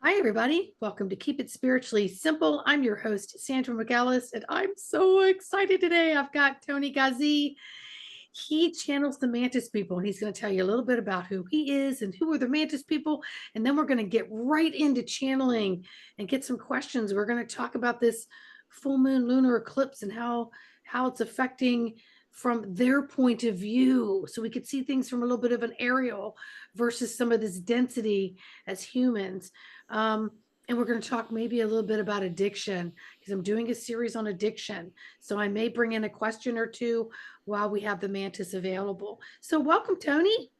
Hi, everybody. Welcome to Keep It Spiritually Simple. I'm your host, Sandra McAllis, and I'm so excited today. I've got Toni Ghazi. He channels the Mantis people, and he's going to tell you a little bit about who he is and who are the Mantis people. And then we're going to get right into channeling and get some questions. We're going to talk about this full moon lunar eclipse and how it's affecting from their point of view, so we could see things from a little bit of an aerial versus some of this density as humans. um, and we're going to talk maybe a little bit about addiction, because I'm doing a series on addiction, so I may bring in a question or two while we have the Mantis available. So welcome, Toni.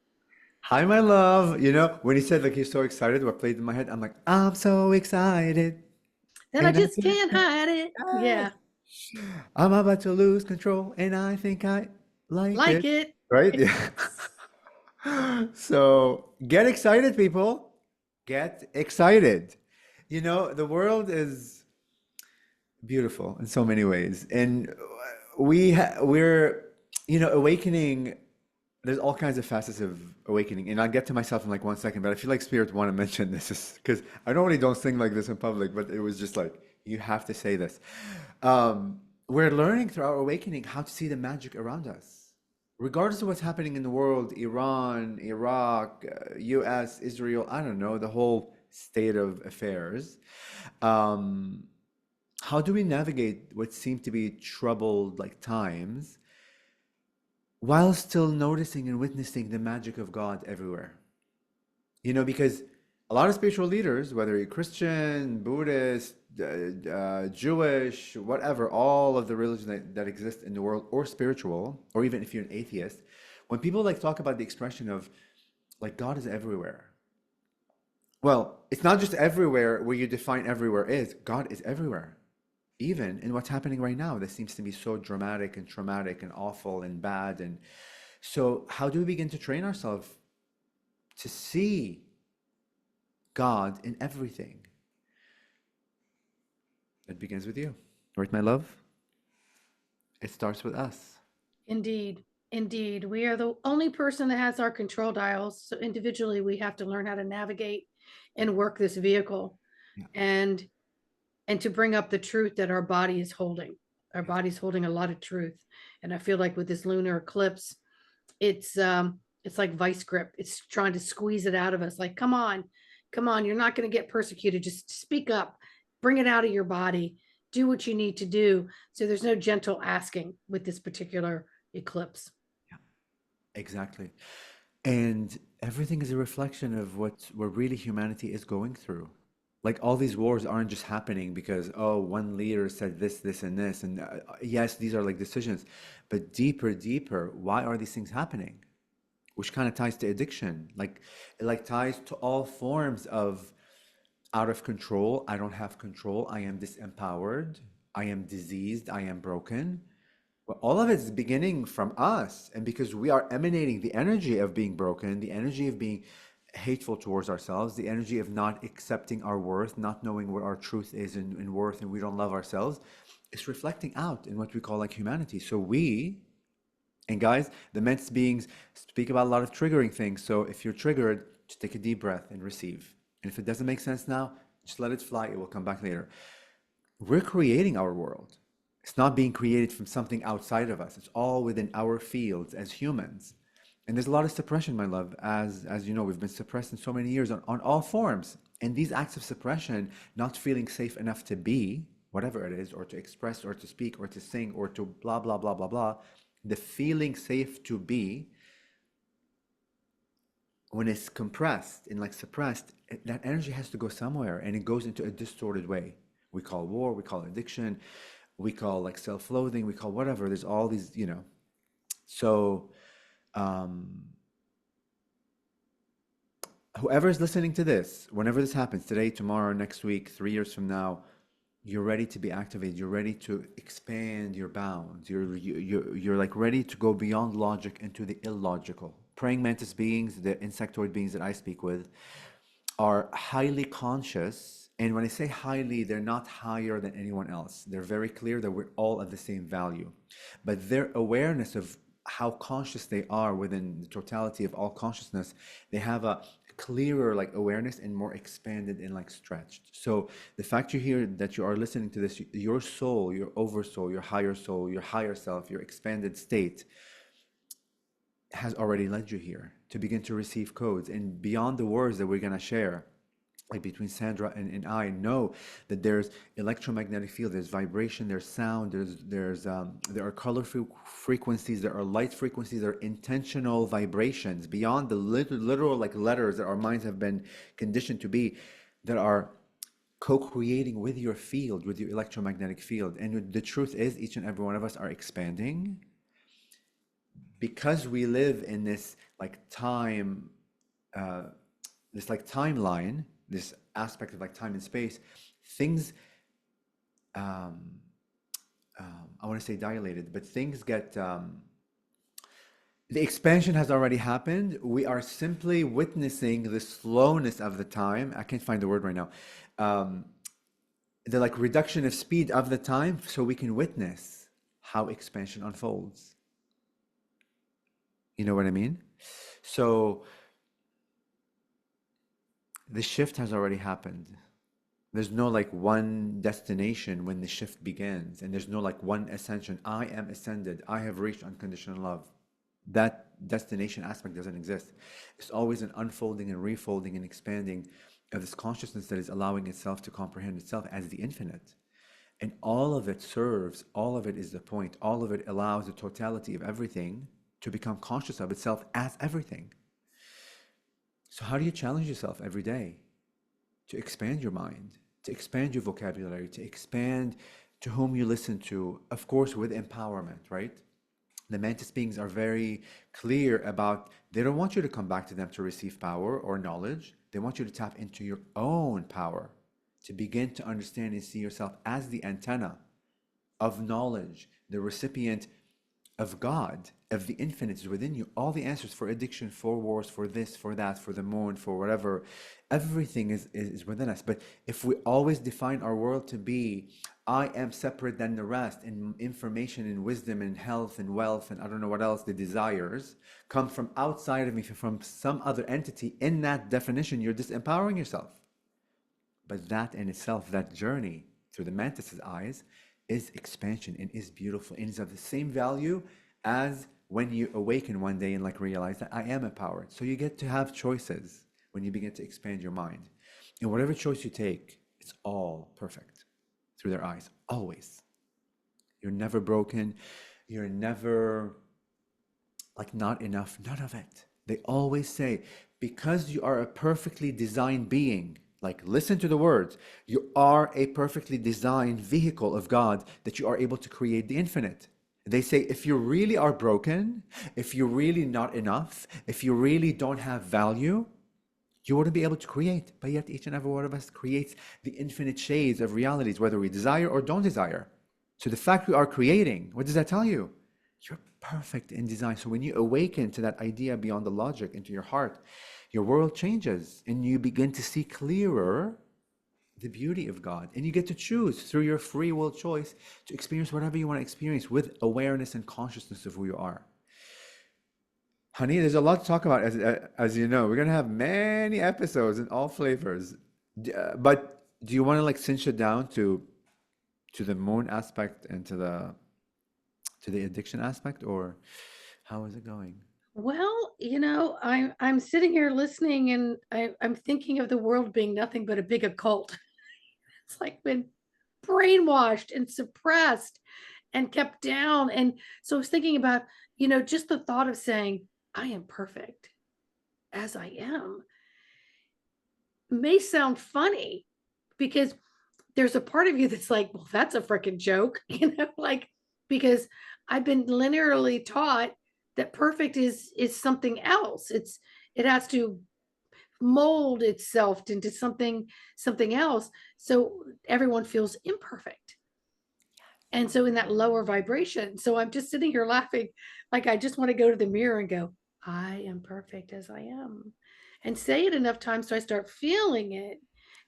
Hi, my love. You know, when he said like he's so excited, what played in my head, I'm like, I'm so excited. That I And I just think can't hide it. yes, Yeah, I'm about to lose control, and I think I like like it. it. Right? Yeah. So get excited, people. Get excited. You know, the world is beautiful in so many ways, and we're, awakening. There's all kinds of facets of awakening, and I'll get to myself in like 1 second, but I feel like Spirit want to mention this because I normally don't sing like this in public, but it was just like, you have to say this. We're learning through our awakening how to see the magic around us. Regardless of what's happening in the world, Iran, Iraq, US, Israel, I don't know, the whole state of affairs. Um, how do we navigate what seem to be troubled like times while still noticing and witnessing the magic of God everywhere? Because a lot of spiritual leaders, whether you're Christian, Buddhist, Jewish, whatever, all of the religions that exist in the world, or spiritual, or even if you're an atheist, when people like talk about the expression of like God is everywhere, well, it's not just everywhere where you define everywhere is. God is everywhere, even in what's happening right now that seems to be so dramatic and traumatic and awful and bad. And so, how do we begin to train ourselves to see God in everything? It begins with you, right, my love? It starts with us. Indeed. Indeed. We are the only person that has our control dials. So individually, we have to learn how to navigate and work this vehicle, Yeah, and to bring up the truth that our body is holding. Our yeah, body's holding a lot of truth. And I feel like with this lunar eclipse, it's like vice grip. It's trying to squeeze it out of us. Like, come on, you're not going to get persecuted. Just speak up, bring it out of your body, do what you need to do. So there's no gentle asking with this particular eclipse. yeah, exactly. And everything is a reflection of what really humanity is going through. Like all these wars aren't just happening because, oh, one leader said this, this, and this. And yes, these are like decisions, but deeper, deeper, why are these things happening? Which kind of ties to addiction. Like it like ties to all forms of out of control. I don't have control. I am disempowered. I am diseased. I am broken. Well, all of it is beginning from us. And because we are emanating the energy of being broken, the energy of being hateful towards ourselves, the energy of not accepting our worth, not knowing what our truth is and worth, and we don't love ourselves, it's reflecting out in what we call like humanity. So and guys, the Mantis beings speak about a lot of triggering things. So if you're triggered, just take a deep breath and receive. And if it doesn't make sense now, just let it fly. It will come back later. We're creating our world. It's not being created from something outside of us. It's all within our fields as humans. And there's a lot of suppression, my love. As you know, we've been suppressed in so many years on all forms. And these acts of suppression, not feeling safe enough to be, whatever it is, or to express, or to speak, or to sing, or to blah, blah, blah, blah, blah, the feeling safe to be, when it's compressed and like suppressed, that energy has to go somewhere and it goes into a distorted way. We call war, we call addiction, we call like self-loathing, we call whatever. There's all these. So um, whoever is listening to this, whenever this happens, today, tomorrow, next week, 3 years from now, you're ready to be activated. You're ready to expand your bounds. You're like ready to go beyond logic into the illogical. Praying mantis beings, the insectoid beings that I speak with, are highly conscious. And when I say highly, they're not higher than anyone else. They're very clear that we're all of the same value. But their awareness of how conscious they are within the totality of all consciousness, they have a clearer like awareness and more expanded and like stretched. So the fact you're here, that you are listening to this, your soul, your oversoul, your higher self, your expanded state has already led you here to begin to receive codes. And beyond the words that we're going to share, like between Sandra and I, know that there's electromagnetic field, there's vibration, there's sound, there are color frequencies, there are light frequencies, there are intentional vibrations beyond the literal like letters that our minds have been conditioned to be, that are co-creating with your field, with your electromagnetic field. And the truth is, each and every one of us are expanding because we live in this like time, uh, this like timeline, this aspect of like time and space. Things, um, I want to say dilated, but things get, the expansion has already happened. We are simply witnessing the slowness of the time. I can't find the word right now. Um, the like reduction of speed of the time, so we can witness how expansion unfolds. You know what I mean? So the shift has already happened. There's no like one destination when the shift begins, and there's no like one ascension. I am ascended. I have reached unconditional love. That destination aspect doesn't exist. It's always an unfolding and refolding and expanding of this consciousness that is allowing itself to comprehend itself as the infinite. And all of it serves, all of it is the point, all of it allows the totality of everything to become conscious of itself as everything. So, how do you challenge yourself every day to expand your mind, to expand your vocabulary, to expand to whom you listen to, of course, with empowerment, right? The Mantis beings are very clear about they don't want you to come back to them to receive power or knowledge. They want you to tap into your own power, to begin to understand and see yourself as the antenna of knowledge, the recipient of God, of the infinite is within you. All the answers for addiction, for wars, for this, for that, for the moon, for whatever, everything is within us. But if we always define our world to be, I am separate than the rest, and information and wisdom and health and wealth and I don't know what else, the desires come from outside of me, from some other entity, in that definition, you're disempowering yourself. But that in itself, that journey through the mantis's eyes, is expansion and is beautiful and is of the same value as when you awaken one day and like realize that I am empowered. So you get to have choices when you begin to expand your mind. And whatever choice you take, it's all perfect through their eyes, always. You're never broken. You're never like not enough. None of it. They always say, because you are a perfectly designed being, like listen to the words, you are a perfectly designed vehicle of God, that you are able to create the infinite. They say, if you really are broken, if you're really not enough, if you really don't have value, you wouldn't be able to create. But yet each and every one of us creates the infinite shades of realities, whether we desire or don't desire. So the fact we are creating, what does that tell you? You're perfect in design. So when you awaken to that idea beyond the logic into your heart, your world changes and you begin to see clearer the beauty of God. And you get to choose through your free will choice to experience whatever you want to experience with awareness and consciousness of who you are. Honey, there's a lot to talk about, as you know. We're gonna have many episodes in all flavors. But do you want to like cinch it down to the moon aspect and to the addiction aspect, or how is it going? Well, I'm sitting here listening and I'm thinking of the world being nothing but a big occult. It's like been brainwashed and suppressed and kept down. And so I was thinking about, just the thought of saying, I am perfect as I am may sound funny because there's a part of you that's like, well, that's a freaking joke, like because I've been linearly taught that perfect is something else. It has to mold itself into something else. So everyone feels imperfect. And so in that lower vibration, so I'm just sitting here laughing, like I just want to go to the mirror and go, I am perfect as I am. And say it enough times so I start feeling it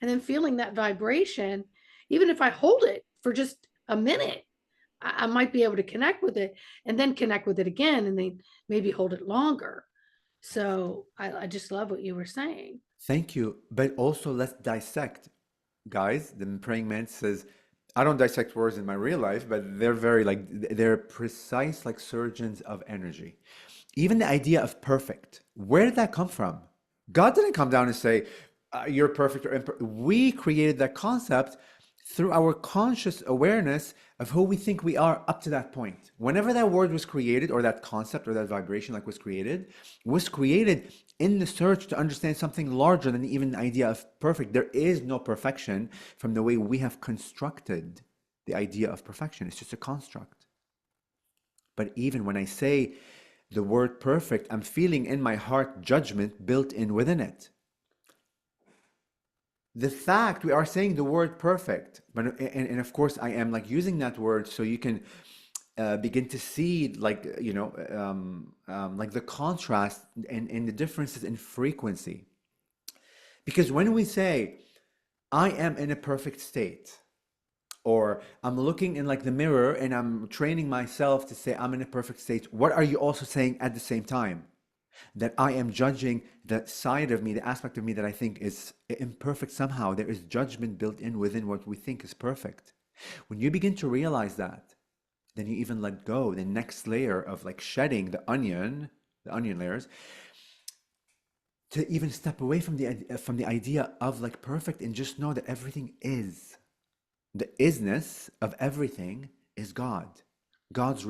and then feeling that vibration. Even if I hold it for just a minute, I might be able to connect with it and then connect with it again and then maybe hold it longer. So I just love what you were saying. Thank you. But also let's dissect. Guys, the praying mantis says, I don't dissect words in my real life, but they're very like they're precise like surgeons of energy. Even the idea of perfect, where did that come from? God didn't come down and say, you're perfect or imperfect. We created that concept through our conscious awareness of who we think we are up to that point. Whenever that word was created, or that concept or that vibration like was created in the search to understand something larger than even the idea of perfect. There is no perfection from the way we have constructed the idea of perfection. It's just a construct. But even when I say the word perfect, I'm feeling in my heart judgment built in within it. The fact we are saying the word perfect, but and of course I am like using that word so you can begin to see like like the contrast and the differences in frequency. Because when we say I am in a perfect state, or I'm looking in like the mirror and I'm training myself to say I'm in a perfect state, what are you also saying at the same time? That I am judging the side of me, the aspect of me that I think is imperfect somehow. There is judgment built in within what we think is perfect. When you begin to realize that, then you even let go the next layer of like shedding the onion layers, to even step away from the idea of like perfect and just know that everything is. The isness of everything is God. God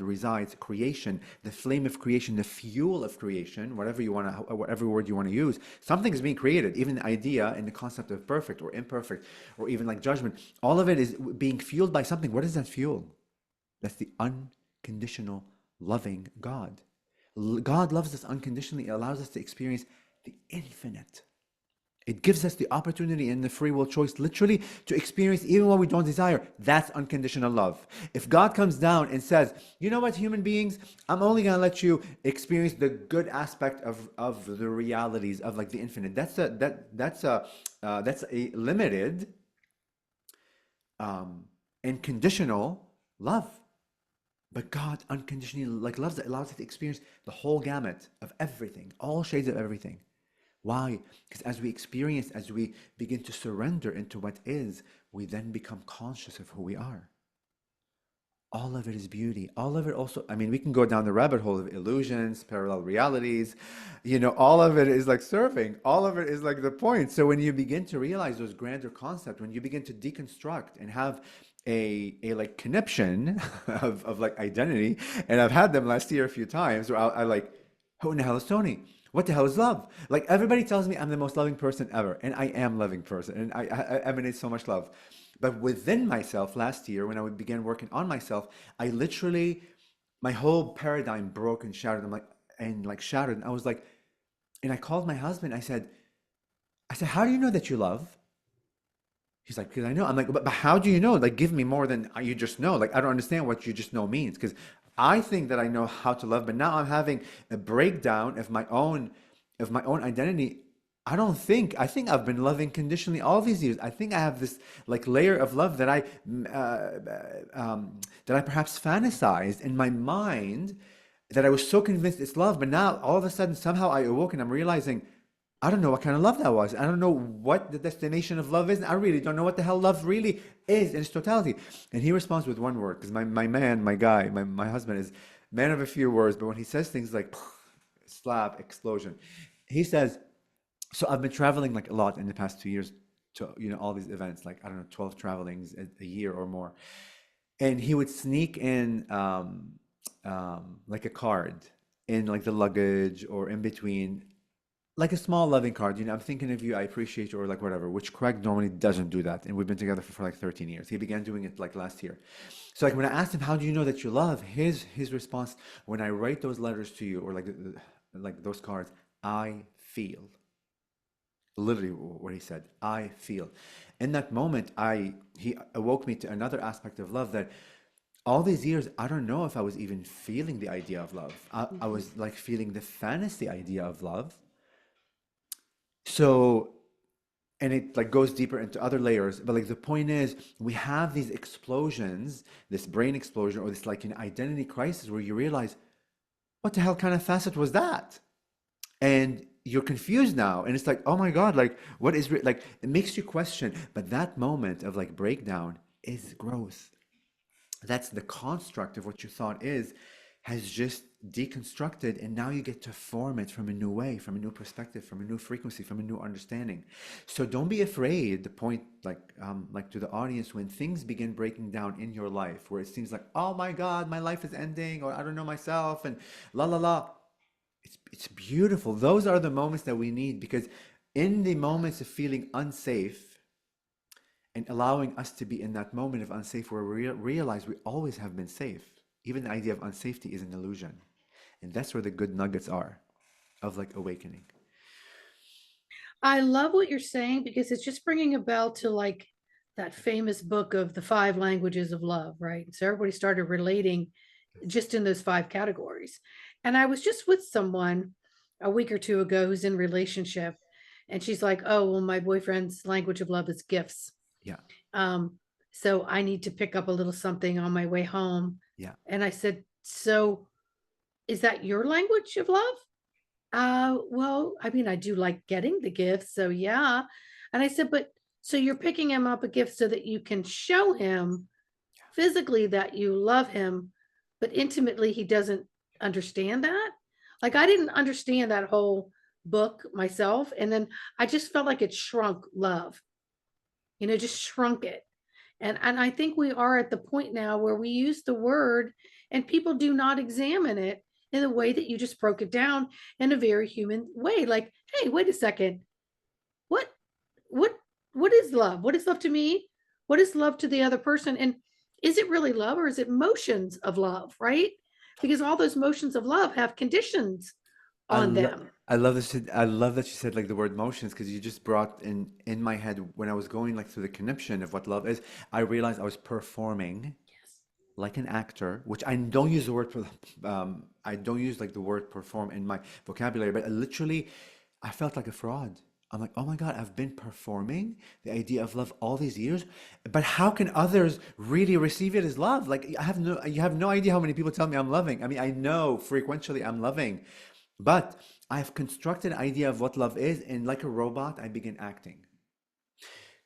resides creation, the flame of creation, the fuel of creation, whatever word you want to use. Something is being created. Even the idea and the concept of perfect or imperfect, or even like judgment, all of it is being fueled by something. What is that fuel? That's the unconditional loving God. God loves us unconditionally. It allows us to experience the infinite. It gives us the opportunity and the free will choice, literally, to experience even what we don't desire. That's unconditional love. If God comes down and says, you know what, human beings, I'm only going to let you experience the good aspect of the realities of like the infinite. That's a limited um, and conditional love. But God unconditionally like loves it, allows us to experience the whole gamut of everything, all shades of everything. Why? Because as we begin to surrender into what is, we then become conscious of who we are. All of it is beauty. All of it also, I mean, we can go down the rabbit hole of illusions, parallel realities. All of it is like surfing. All of it is like the point. So when you begin to realize those grander concepts, when you begin to deconstruct and have a like conniption of like identity, and I've had them last year a few times where I like, who in the hell is Tony? What the hell is love? Like everybody tells me I'm the most loving person ever, and I am a loving person, and I emanate so much love. But within myself last year, when I began working on myself, I literally, my whole paradigm broke and shattered. Shattered. And I was like, and I called my husband. I said, how do you know that you love? He's like, because I know. I'm like, but how do you know? Like, give me more than you just know. Like, I don't understand what you just know means. Because I think that I know how to love, but now I'm having a breakdown of my own identity. I think I've been loving conditionally all these years. I think I have this like layer of love that I perhaps fantasized in my mind, that I was so convinced it's love. But now all of a sudden, somehow I awoke and I'm realizing I don't know what kind of love that was. I don't know what the destination of love is. And I really don't know what the hell love really is in its totality. And he responds with one word, because my man, my guy, my husband is man of a few words. But when he says things like slap, explosion, he says, so I've been traveling like a lot in the past 2 years to, all these events, like, I don't know, 12 travelings a year or more. And he would sneak in like a card in like the luggage or in between, like a small loving card. I'm thinking of you, I appreciate you, or like whatever, which Craig normally doesn't do that. And we've been together for like 13 years. He began doing it like last year. So like when I asked him, how do you know that you love? His response, when I write those letters to you, or like those cards, I feel. Literally what he said, I feel. In that moment, he awoke me to another aspect of love, that all these years, I don't know if I was even feeling the idea of love. I Mhm. was like feeling the fantasy idea of love. So, and it like goes deeper into other layers, but like the point is, we have these explosions, this brain explosion, or this like an identity crisis, where you realize, what the hell kind of facet was that? And you're confused now, and it's like, oh my God, like what is like it makes you question. But that moment of like breakdown is growth. That's the construct of what you thought is has just deconstructed, and now you get to form it from a new way, from a new perspective, from a new frequency, from a new understanding. So don't be afraid. The point, like to the audience, when things begin breaking down in your life, where it seems like, oh my God, my life is ending, or I don't know myself, and la la la. It's beautiful. Those are the moments that we need, because in the moments of feeling unsafe, and allowing us to be in that moment of unsafe where we realize we always have been safe. Even the idea of unsafety is an illusion. And that's where the good nuggets are of like awakening. I love what you're saying because it's just bringing a bell to like that famous book of the five languages of love, right? So everybody started relating just in those five categories. And I was just with someone a week or two ago who's in relationship, and she's like, "Oh, well, my boyfriend's language of love is gifts. Yeah. Um, so I need to pick up a little something on my way home." Yeah. And I said, "So is that your language of love?" Well, I mean, I do like getting the gifts, so yeah. And I said, "But so you're picking him up a gift so that you can show him physically that you love him, but intimately he doesn't understand that?" Like I didn't understand that whole book myself, and then I just felt like it shrunk love, just shrunk it. And I think we are at the point now where we use the word and people do not examine it in the way that you just broke it down in a very human way. Like, hey, wait a second. What what what is love? What is love to me? What is love to the other person? And is it really love or is it motions of love, right? Because all those motions of love have conditions I on lo- them. I love this. I love that you said like the word motions, because you just brought in my head when I was going like through the connection of what love is. I realized I was performing Yes. like an actor, which I don't use the word, I don't use like the word perform in my vocabulary, but literally, I felt like a fraud. I'm like, oh my God, I've been performing the idea of love all these years, but how can others really receive it as love? Like, you have no idea how many people tell me I'm loving. I mean, I know frequently I'm loving, but I've constructed an idea of what love is, and like a robot, I begin acting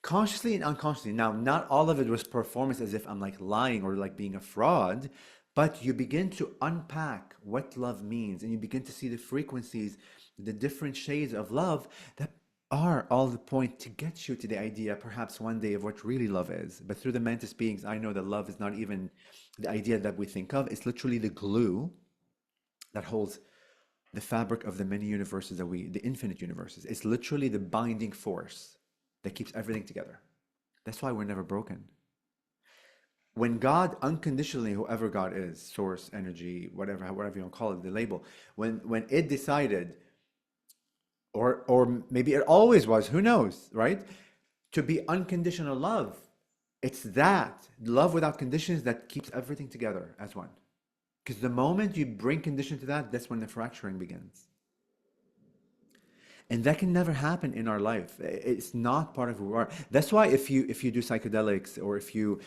consciously and unconsciously. Now, not all of it was performance as if I'm like lying or like being a fraud, but you begin to unpack what love means, and you begin to see the frequencies, the different shades of love that are all the point to get you to the idea, perhaps one day, of what really love is. But through the Mantis Beings, I know that love is not even the idea that we think of. It's literally the glue that holds the fabric of the many universes the infinite universes. It's literally the binding force that keeps everything together. That's why we're never broken. When God unconditionally, whoever God is, source, energy, whatever you want to call it, the label, when it decided, or maybe it always was, who knows, right? To be unconditional love, it's that love without conditions that keeps everything together as one. Because the moment you bring condition to that, that's when the fracturing begins. And that can never happen in our life. It's not part of who we are. That's why if you do psychedelics, or if you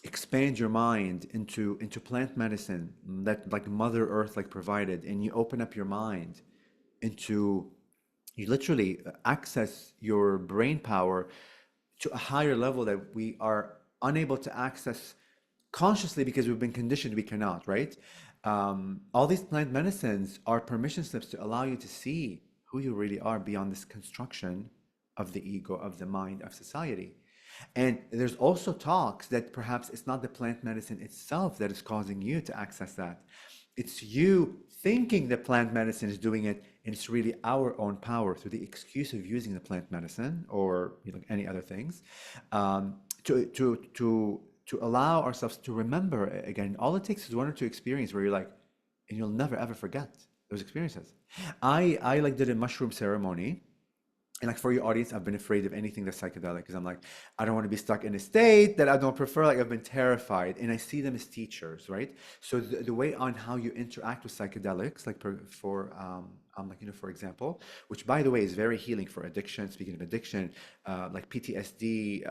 expand your mind into plant medicine that like Mother Earth like provided, and you open up your mind into, you literally access your brain power to a higher level that we are unable to access consciously, because we've been conditioned we cannot, right? All these plant medicines are permission slips to allow you to see who you really are beyond this construction of the ego, of the mind, of society. And there's also talks that perhaps it's not the plant medicine itself that is causing you to access that. It's you thinking the plant medicine is doing it, and it's really our own power through the excuse of using the plant medicine, or any other things, to allow ourselves to remember again. All it takes is one or two experiences where you're like, and you'll never ever forget those experiences. I like did a mushroom ceremony, and like for your audience, I've been afraid of anything that's psychedelic, because I'm like, I don't want to be stuck in a state that I don't prefer. Like I've been terrified, and I see them as teachers, right? So the way on how you interact with psychedelics, like for example, which by the way is very healing for addiction. Speaking of addiction, like PTSD,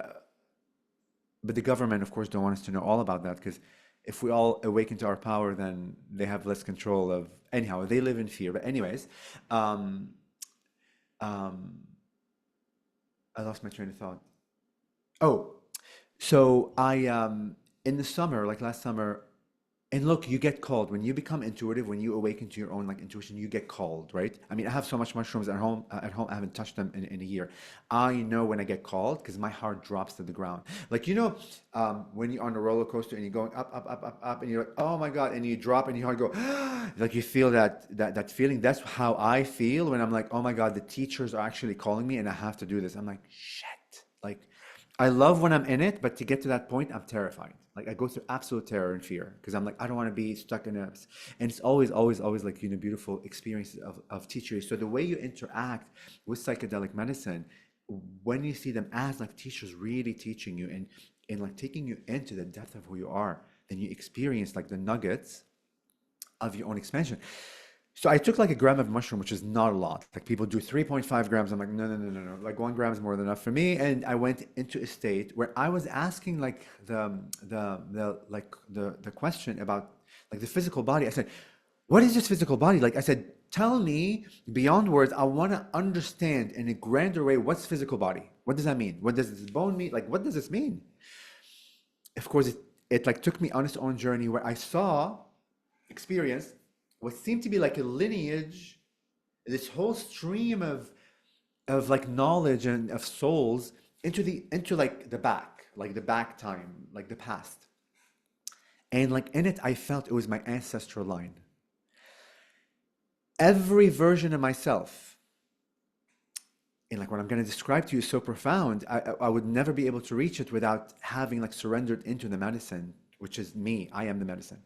but the government, of course, don't want us to know all about that, because if we all awaken to our power, then they have less control of. Anyhow, they live in fear. But anyways. Um, I lost my train of thought. Oh, so I in the summer, like last summer, and look, you get called when you become intuitive, when you awaken to your own like intuition, you get called, right? I mean, I have so much mushrooms at home. At home, I haven't touched them in a year. I know when I get called because my heart drops to the ground. Like when you're on a roller coaster and you're going up, up, up, up, up, and you're like, oh my God, and you drop and your heart go, like you feel that feeling. That's how I feel when I'm like, oh my God, the teachers are actually calling me and I have to do this. I'm like, shit, like. I love when I'm in it, but to get to that point, I'm terrified. Like I go through absolute terror and fear because I'm like, I don't want to be stuck in a, and it's always, always, always like, beautiful experiences of teachers. So the way you interact with psychedelic medicine, when you see them as like teachers really teaching you and like taking you into the depth of who you are, then you experience like the nuggets of your own expansion. So I took like a gram of mushroom, which is not a lot. Like people do 3.5 grams. I'm like, no, no, no, no, no. Like 1 gram is more than enough for me. And I went into a state where I was asking like the question about like the physical body. I said, what is this physical body? Like I said, tell me beyond words. I want to understand in a grander way what's physical body. What does that mean? What does this bone mean? Like what does this mean? Of course, it like took me on its own journey where I saw, experienced what seemed to be like a lineage, this whole stream of like knowledge and of souls into like the back time, like the past. And like in it, I felt it was my ancestral line. Every version of myself, and like what I'm going to describe to you is so profound. I would never be able to reach it without having like surrendered into the medicine, which is me. I am the medicine.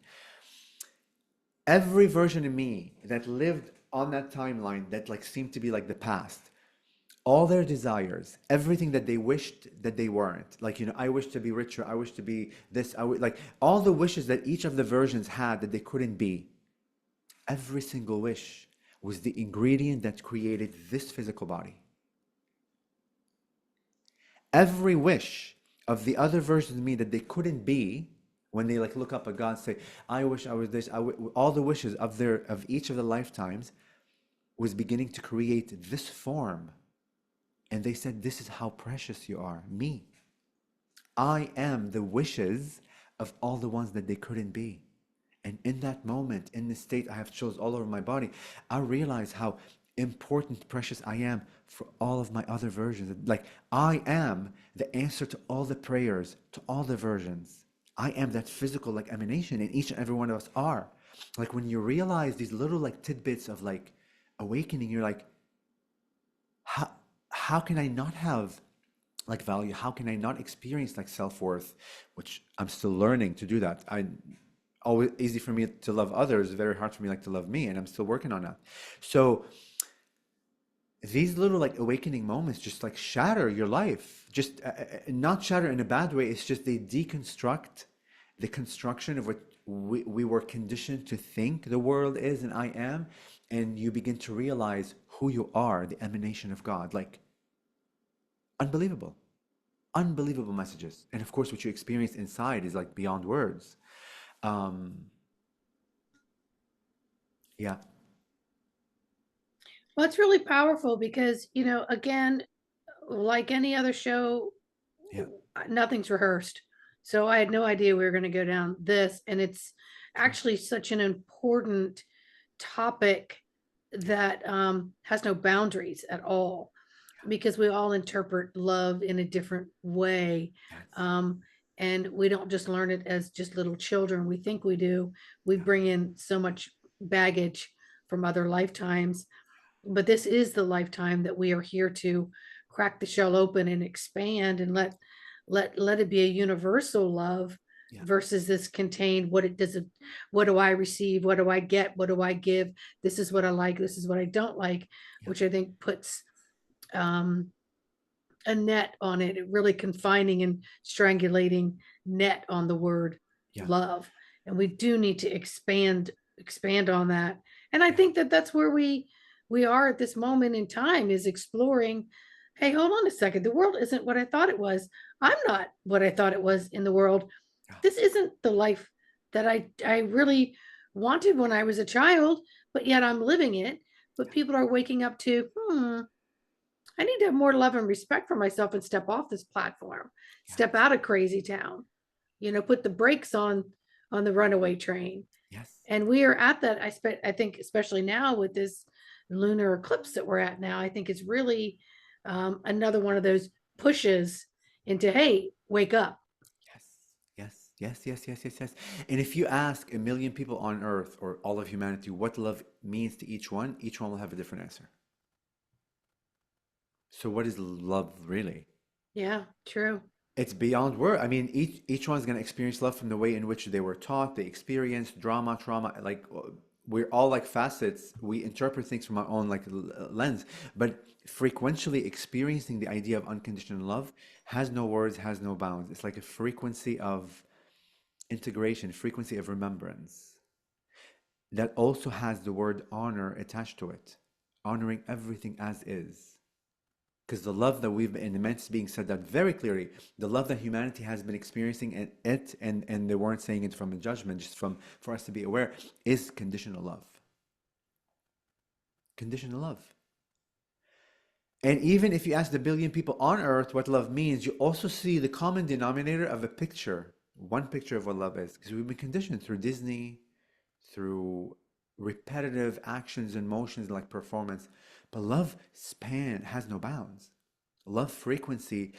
Every version of me that lived on that timeline that like seemed to be like the past, all their desires, everything that they wished that they weren't, like I wish to be richer, I wish to be this, I would like all the wishes that each of the versions had that they couldn't be. Every single wish was the ingredient that created this physical body. Every wish of the other versions of me that they couldn't be, when they like look up at God and say, I wish I was this, all the wishes of each of the lifetimes was beginning to create this form. And they said, this is how precious you are, me. I am the wishes of all the ones that they couldn't be. And in that moment, in the state I have chills all over my body, I realize how important, precious I am for all of my other versions. Like I am the answer to all the prayers, to all the versions. I am that physical like emanation, and each and every one of us are. Like when you realize these little like tidbits of like awakening, you're like, how how can I not have like value? How can I not experience like self-worth, which I'm still learning to do that. I always easy for me to love others, very hard for me like to love me, and I'm still working on that. So these little like awakening moments just like shatter your life. Just not shatter in a bad way. It's just they deconstruct the construction of what we were conditioned to think the world is and I am, and you begin to realize who you are, the emanation of God. Like unbelievable, unbelievable messages. And of course, what you experience inside is like beyond words. Um, yeah, Well, it's really powerful because, again, like any other show, yeah, nothing's rehearsed. So I had no idea we were going to go down this. And it's actually such an important topic that has no boundaries at all because we all interpret love in a different way. yes, Um, and we don't just learn it as just little children. We think we do. We yeah, bring in so much baggage from other lifetimes, but this is the lifetime that we are here to crack the shell open and expand and let it be a universal love yeah, versus this contained what it does. What do I receive, what do I get, what do I give, this is what I like, this is what I don't like, yeah, which I think puts um a net on it, really confining and strangulating net on the word yeah, love. And we do need to expand on that. And I yeah, think that that's where we are at this moment in time, is exploring, hey, hold on a second, the world isn't what I thought it was. I'm not what I thought it was in the world. yeah, This isn't the life that I really wanted when I was a child, but yet I'm living it. But yeah, people are waking up to, I need to have more love and respect for myself and step off this platform, step Yes, out of crazy town, put the brakes on the runaway train. yes, And we are at that. I think especially now with this lunar eclipse that we're at now, I think it's really another one of those pushes into, hey, wake up. yes, yes, yes, yes, yes, yes, yes. And if you ask a million people on Earth or all of humanity what love means to each one will have a different answer. So what is love really? Yeah, true. It's beyond word. I mean, each one's gonna experience love from the way in which they were taught, they experienced drama, trauma. Like we're all like facets. We interpret things from our own like lens, but frequentially experiencing the idea of unconditional love has no words, has no bounds. It's like a frequency of integration, frequency of remembrance that also has the word honor attached to it, honoring everything as is. Because the love that we've been, and the Mantis being said that very clearly, the love that humanity has been experiencing and they weren't saying it from a judgment, just from for us to be aware, is conditional love. Conditional love. And even if you ask the billion people on earth what love means, you also see the common denominator of a picture, one picture of what love is. Because we've been conditioned through Disney, through repetitive actions and motions like performance. But love has no bounds. Love frequency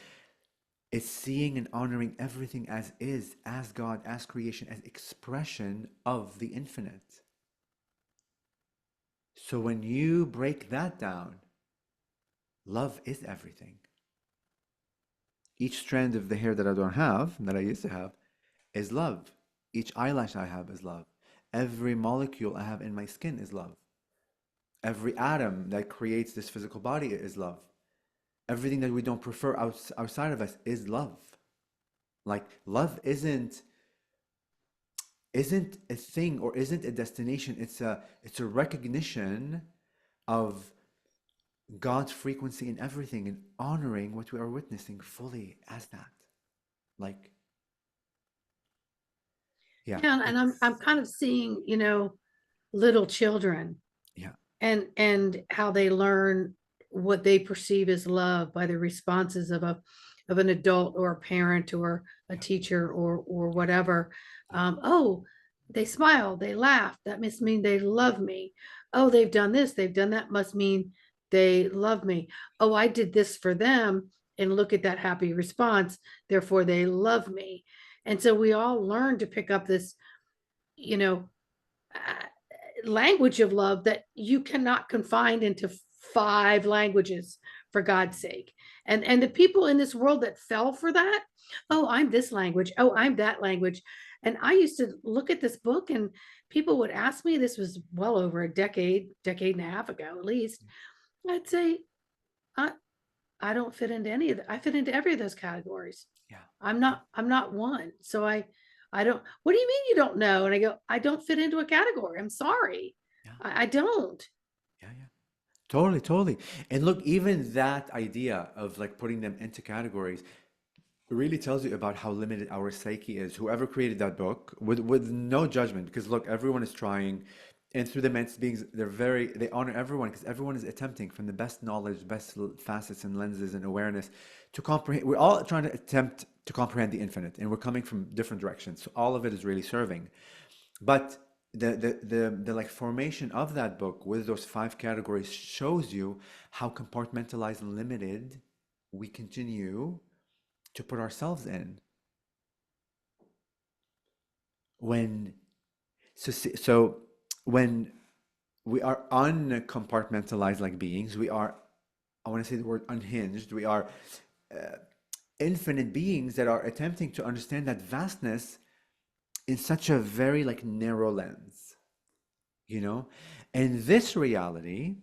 is seeing and honoring everything as is, as God, as creation, as expression of the infinite. So when you break that down, love is everything. Each strand of the hair that I don't have, that I used to have, is love. Each eyelash I have is love. Every molecule I have in my skin is love. Every atom that creates this physical body is love. Everything that we don't prefer outside of us is love. Like love isn't a thing or isn't a destination. It's a recognition of God's frequency in everything and honoring what we are witnessing fully as that. Like, yeah, Yeah, and I'm it's kind of seeing, little children yeah, and how they learn what they perceive as love by the responses of an adult or a parent or a yeah, teacher or yeah, whatever. yeah, Oh, they smile, they laugh, that must mean they love me. Oh, they've done this, they've done that, must mean they love me. Oh, I did this for them, and look at that happy response, therefore they love me. And so we all learn to pick up this, you know language of love that you cannot confine into five languages, for God's sake. And the people in this world that fell for that, oh, I'm this language, oh, I'm that language. And I used to look at this book and people would ask me, this was well over a decade and a half ago at least. I'd say, I, I don't fit into any of I fit into every of those categories. yeah, yeah, I'm not one. So I don't, what do you mean you don't know? And I go, I don't fit into a category. I'm sorry. yeah, I don't. yeah, yeah. Totally, totally. And look, even that idea of like putting them into categories really tells you about how limited our psyche is. Whoever created that book, with no judgment, because look, everyone is trying, and through the Mantis beings, they honor everyone because everyone is attempting from the best knowledge, best facets and lenses and awareness to comprehend. We're all trying to attempt to comprehend the infinite, and we're coming from different directions. So all of it is really serving. But the like formation of that book with those five categories shows you how compartmentalized and limited we continue to put ourselves in when so when we are uncompartmentalized like beings, we are, I want to say the word unhinged, we are infinite beings that are attempting to understand that vastness in such a very like narrow lens, you know. And this reality,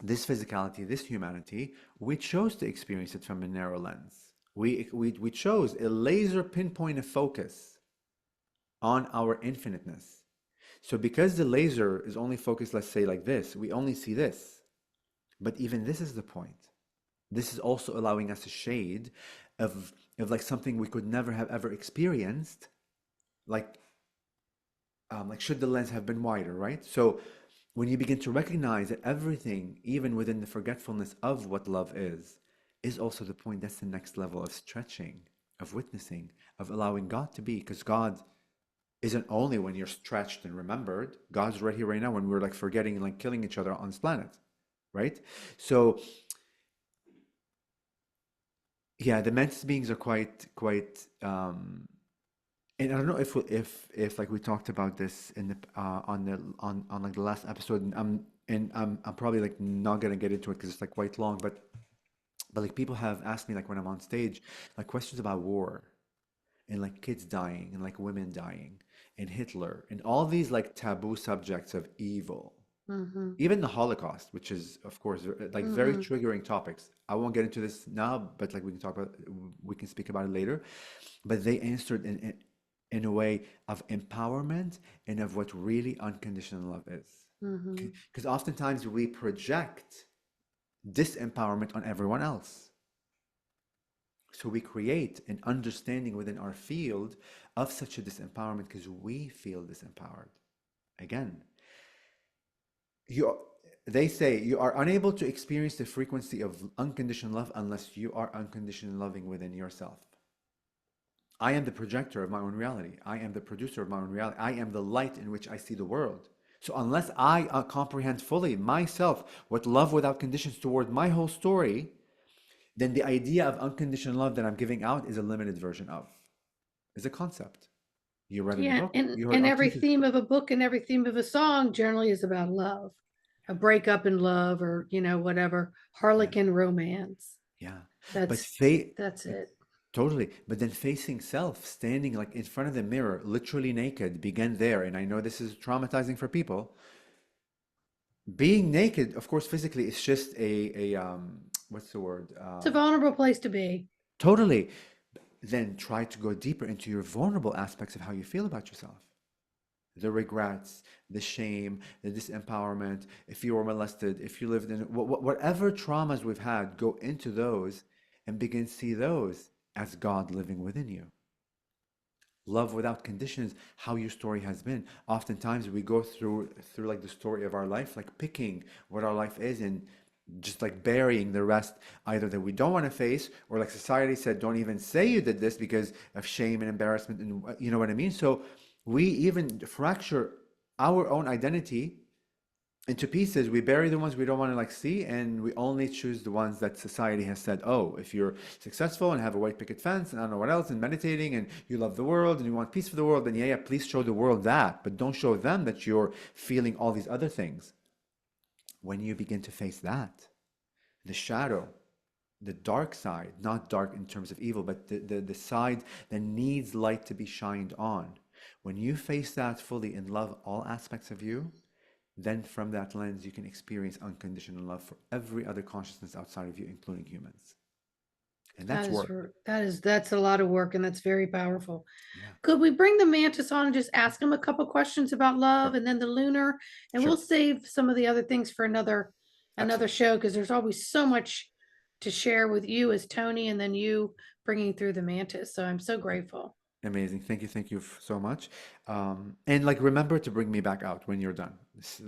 this physicality, this humanity, we chose to experience it from a narrow lens. We chose a laser pinpoint of focus on our infiniteness. So because the laser is only focused, let's say like this, we only see this. But even this is the point. This is also allowing us a shade of like something we could never have ever experienced, like should the lens have been wider, right? So when you begin to recognize that everything, even within the forgetfulness of what love is also the point. That's the next level of stretching, of witnessing, of allowing God to be. Because God isn't only when you're stretched and remembered, God's right here, right now, when we're like forgetting and like killing each other on this planet, right? So, yeah, the Mantis beings are quite and I don't know if like we talked about this in the on like the last episode, and I'm probably like not gonna get into it because it's like quite long, but like people have asked me like when I'm on stage like questions about war and like kids dying and like women dying and Hitler and all these like taboo subjects of evil, Mm-hmm. even the Holocaust, which is of course like very Mm-hmm. triggering topics. I won't get into this now, but like we can speak about it later. But they answered in a way of empowerment and of what really unconditional love is. Mm-hmm. Because oftentimes we project disempowerment on everyone else. So we create an understanding within our field of such a disempowerment because we feel disempowered. Again, you they say you are unable to experience the frequency of unconditional love unless you are unconditionally loving within yourself. I am the projector of my own reality. I am the producer of my own reality. I am the light in which I see the world. So unless I comprehend fully myself what love without conditions toward my whole story, then the idea of unconditional love that I'm giving out is a limited version of, is a concept. You read in a Yeah, book, and you heard and our every teachers. theme of a book and every theme of a song generally is about love, a breakup in love, or whatever Yeah, harlequin romance. yeah. But That's faith, that's but it. totally. But then facing self, standing like in front of the mirror, literally naked, began there. And I know this is traumatizing for people. Being naked, of course, physically, is just what's the word? It's a vulnerable place to be. Totally. Then try to go deeper into your vulnerable aspects of how you feel about yourself. The regrets, the shame, the disempowerment, if you were molested, if you lived in whatever traumas we've had, go into those and begin to see those as God living within you. Love without conditions, how your story has been. Oftentimes we go through like the story of our life, like picking what our life is and just like burying the rest, either that we don't want to face, or like society said, don't even say you did this because of shame and embarrassment, and you know what I mean. So we even fracture our own identity into pieces. We bury the ones we don't want to like see, and we only choose the ones that society has said, oh, if you're successful and have a white picket fence and I don't know what else, and meditating and you love the world and you want peace for the world, then yeah, please show the world that, but don't show them that you're feeling all these other things. When you begin to face that, the shadow, the dark side, not dark in terms of evil, but the side that needs light to be shined on, when you face that fully and love all aspects of you, then from that lens, you can experience unconditional love for every other consciousness outside of you, including humans. And That that's is work. that's a lot of work, and that's very powerful. Yeah. Could we bring the mantis on and just ask him a couple questions about love Sure. and then the lunar, and we'll Sure. save some of the other things for another Absolutely. show, because there's always so much to share with you as Toni, and then you bringing through the mantis. So I'm so grateful. Amazing. Thank you. Thank you so much. And like, remember to bring me back out when you're done.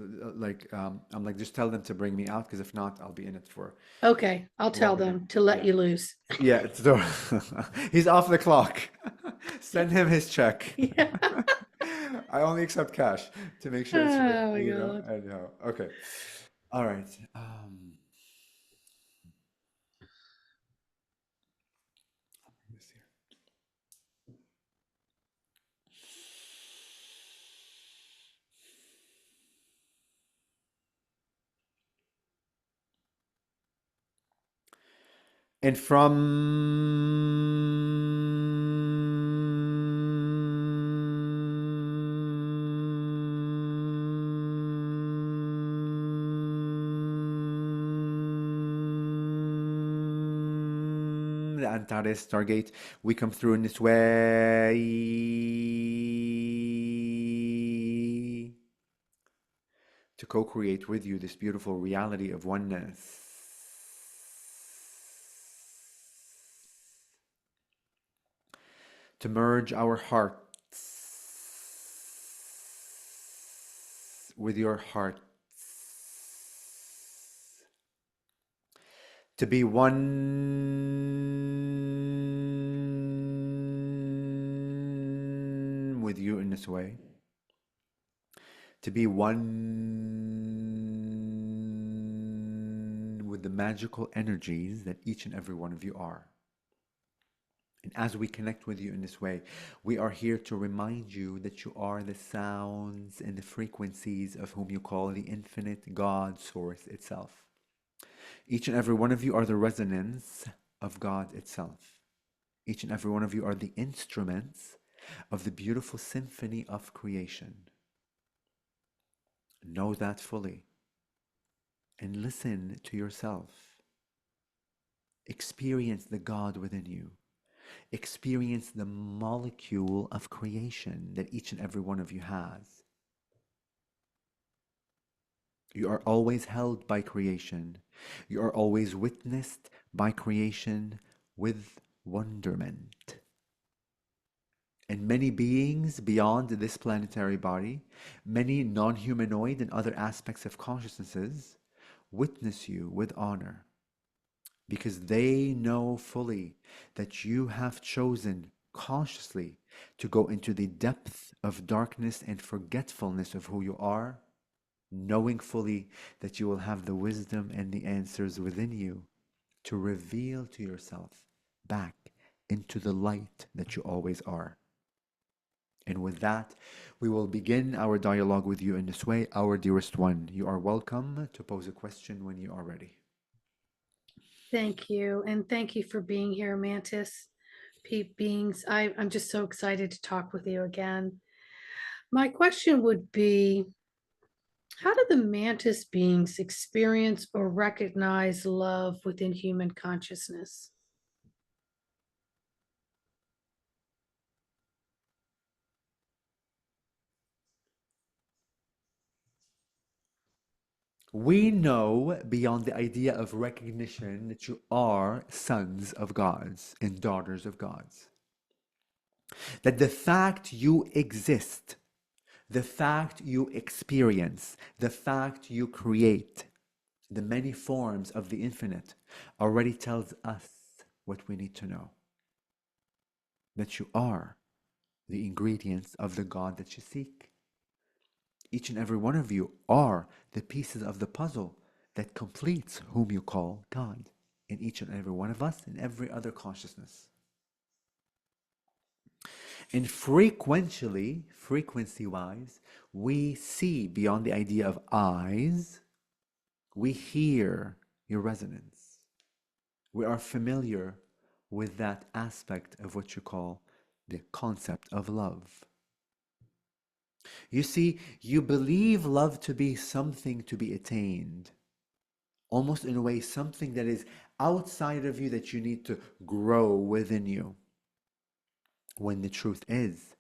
I'm like, just tell them to bring me out because if not, I'll be in it for Okay, I'll tell longer than, them to let yeah. you loose. Yeah. He's off the clock. Send him his check. Yeah. I only accept cash to make sure it's real, Oh my you know? God. Anyhow, okay. All right. This here. And from the Antares Stargate, we come through in this way to co-create with you this beautiful reality of oneness. To merge our hearts with your hearts. To be one with you in this way. To be one with the magical energies that each and every one of you are. And as we connect with you in this way, we are here to remind you that you are the sounds and the frequencies of whom you call the infinite God source itself. Each and every one of you are the resonance of God itself. Each and every one of you are the instruments of the beautiful symphony of creation. Know that fully and listen to yourself. Experience the God within you. Experience the molecule of creation that each and every one of you has. You are always held by creation. You are always witnessed by creation with wonderment. And many beings beyond this planetary body, many non-humanoid and other aspects of consciousnesses, witness you with honor because they know fully that you have chosen consciously to go into the depth of darkness and forgetfulness of who you are, knowing fully that you will have the wisdom and the answers within you to reveal to yourself back into the light that you always are. And with that, we will begin our dialogue with you in this way. Our dearest one, you are welcome to pose a question when you are ready. Thank you. And thank you for being here, Mantis Beings. I'm just so excited to talk with you again. My question would be, how do the Mantis beings experience or recognize love within human consciousness? We know beyond the idea of recognition that you are sons of gods and daughters of gods. That the fact you exist, the fact you experience, the fact you create, the many forms of the infinite already tells us what we need to know. That you are the ingredients of the God that you seek. Each and every one of you are the pieces of the puzzle that completes whom you call God in each and every one of us and every other consciousness. And frequency wise, we see beyond the idea of eyes, we hear your resonance. We are familiar with that aspect of what you call the concept of love. You see, you believe love to be something to be attained, almost in a way, something that is outside of you that you need to grow within you. When the truth is,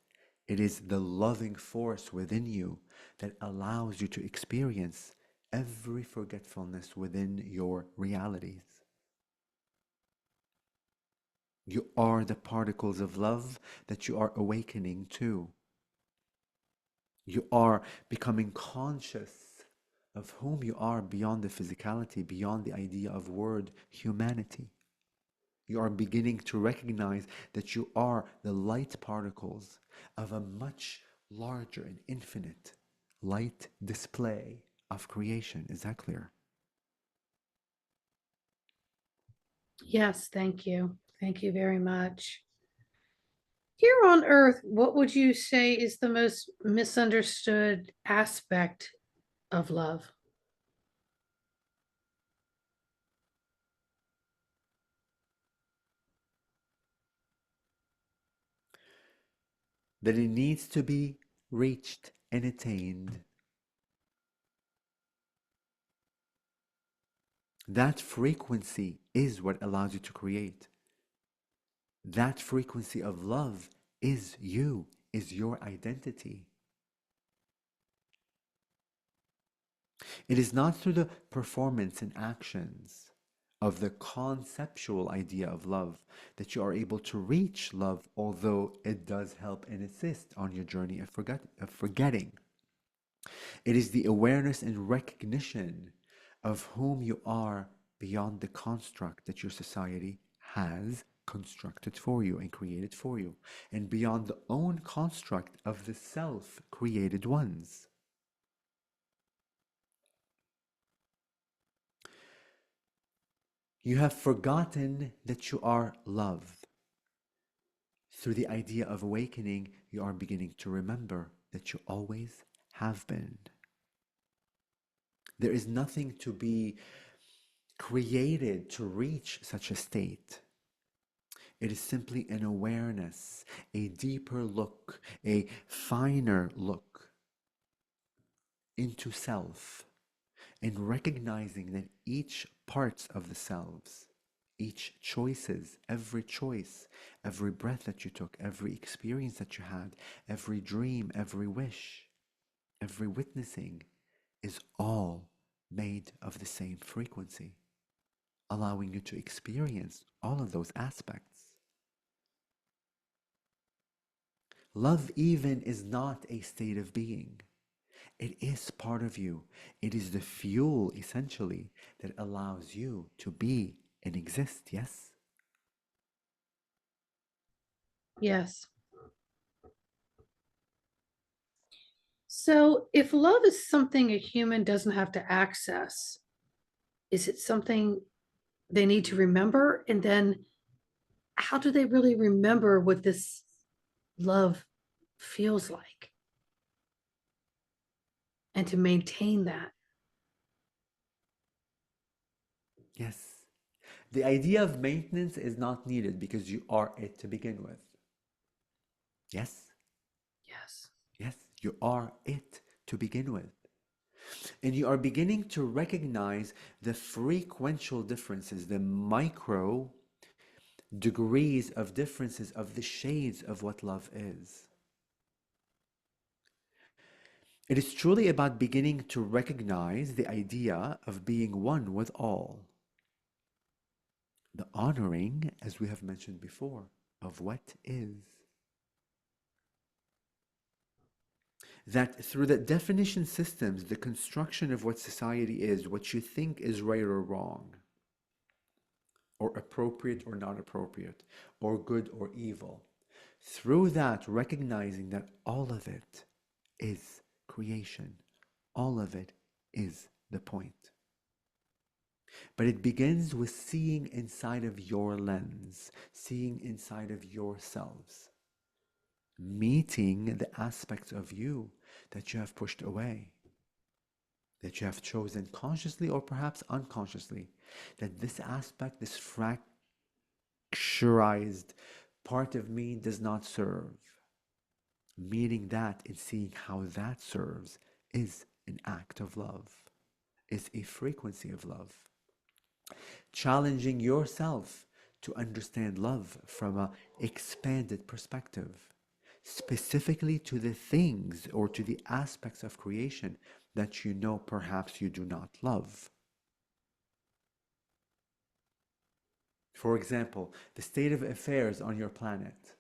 it is the loving force within you that allows you to experience every forgetfulness within your realities. You are the particles of love that you are awakening to. You are becoming conscious of whom you are beyond the physicality, beyond the idea of word humanity. You are beginning to recognize that you are the light particles of a much larger and infinite light display of creation. Is that clear? Yes, thank you. Thank you very much. Here on Earth, what would you say is the most misunderstood aspect of love? That it needs to be reached and attained. That frequency is what allows you to create. That frequency of love is you, is your identity. It is not through the performance and actions of the conceptual idea of love that you are able to reach love, although it does help and assist on your journey of forgetting. It is the awareness and recognition of whom you are beyond the construct that your society has constructed for you and created for you, and beyond the own construct of the self created ones. You have forgotten that you are loved. Through the idea of awakening, you are beginning to remember that you always have been. There is nothing to be created to reach such a state. It is simply an awareness, a deeper look, a finer look into self, and recognizing that each part of the selves, each choices, every choice, every breath that you took, every experience that you had, every dream, every wish, every witnessing is all made of the same frequency, allowing you to experience all of those aspects. Love even is not a state of being. It is part of you. It is the fuel, essentially, that allows you to be and exist, yes? Yes. So if love is something a human doesn't have to access, is it something they need to remember? And then how do they really remember what this love feels like and to maintain that? Yes. The idea of maintenance is not needed because you are it to begin with. Yes? Yes. Yes, you are it to begin with. And you are beginning to recognize the frequential differences, the micro degrees of differences of the shades of what love is. It is truly about beginning to recognize the idea of being one with all. The honoring, as we have mentioned before, of what is. That through the definition systems, the construction of what society is, what you think is right or wrong, or appropriate or not appropriate, or good or evil, through that, recognizing that all of it is creation, all of it is the point. But it begins with seeing inside of your lens, seeing inside of yourselves, meeting the aspects of you that you have pushed away, that you have chosen consciously or perhaps unconsciously, that this aspect, this fracturized part of me does not serve. Meeting that and seeing how that serves is an act of love, is a frequency of love. Challenging yourself to understand love from an expanded perspective, specifically to the things or to the aspects of creation that you know perhaps you do not love. For example, the state of affairs on your planet,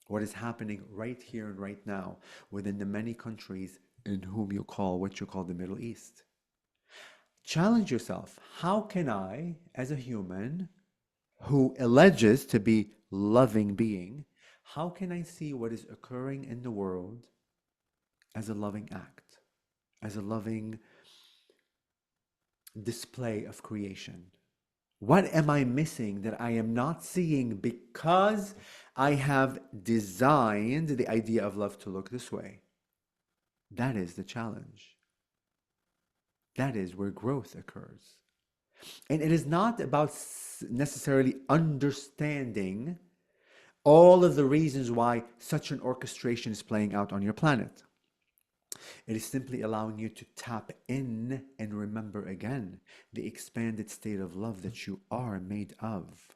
what is happening right here and right now within the many countries in whom you call what you call the Middle East. Challenge yourself. How can I, as a human who alleges to be loving being, how can I see what is occurring in the world as a loving act, as a loving display of creation? What am I missing that I am not seeing because I have designed the idea of love to look this way? That is the challenge. That is where growth occurs. And it is not about necessarily understanding all of the reasons why such an orchestration is playing out on your planet. It is simply allowing you to tap in and remember again the expanded state of love that you are made of.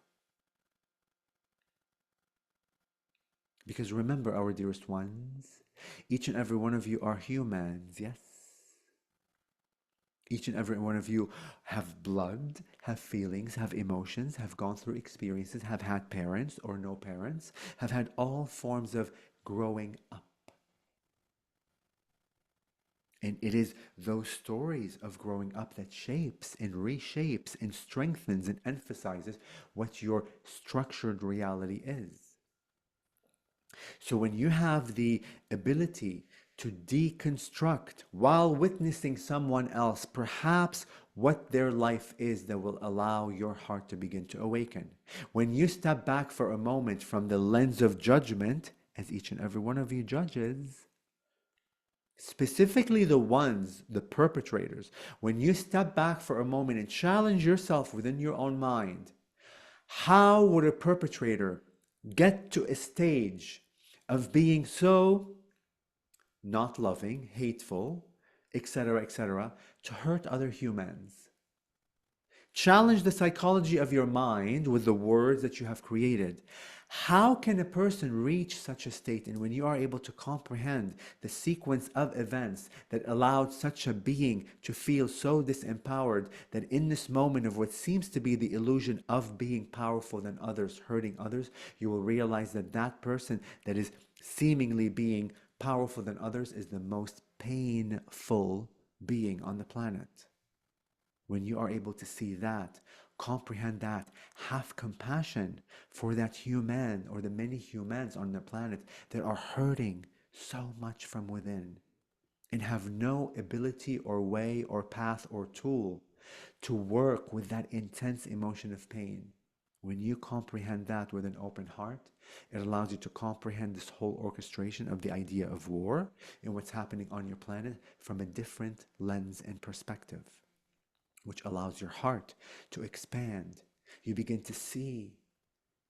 Because remember, our dearest ones, each and every one of you are humans, yes? Each and every one of you have blood, have feelings, have emotions, have gone through experiences, have had parents or no parents, have had all forms of growing up. And it is those stories of growing up that shapes and reshapes and strengthens and emphasizes what your structured reality is. So when you have the ability to deconstruct while witnessing someone else, perhaps what their life is that will allow your heart to begin to awaken. When you step back for a moment from the lens of judgment, as each and every one of you judges, specifically the ones, the perpetrators, when you step back for a moment and challenge yourself within your own mind, how would a perpetrator get to a stage of being so not loving, hateful, etc., to hurt other humans? Challenge the psychology of your mind with the words that you have created. How can a person reach such a state? And when you are able to comprehend the sequence of events that allowed such a being to feel so disempowered that in this moment of what seems to be the illusion of being powerful than others, hurting others, you will realize that that person that is seemingly being powerful than others is the most painful being on the planet. When you are able to see that, comprehend that, have compassion for that human or the many humans on the planet that are hurting so much from within and have no ability or way or path or tool to work with that intense emotion of pain. When you comprehend that with an open heart, it allows you to comprehend this whole orchestration of the idea of war and what's happening on your planet from a different lens and perspective, which allows your heart to expand. You begin to see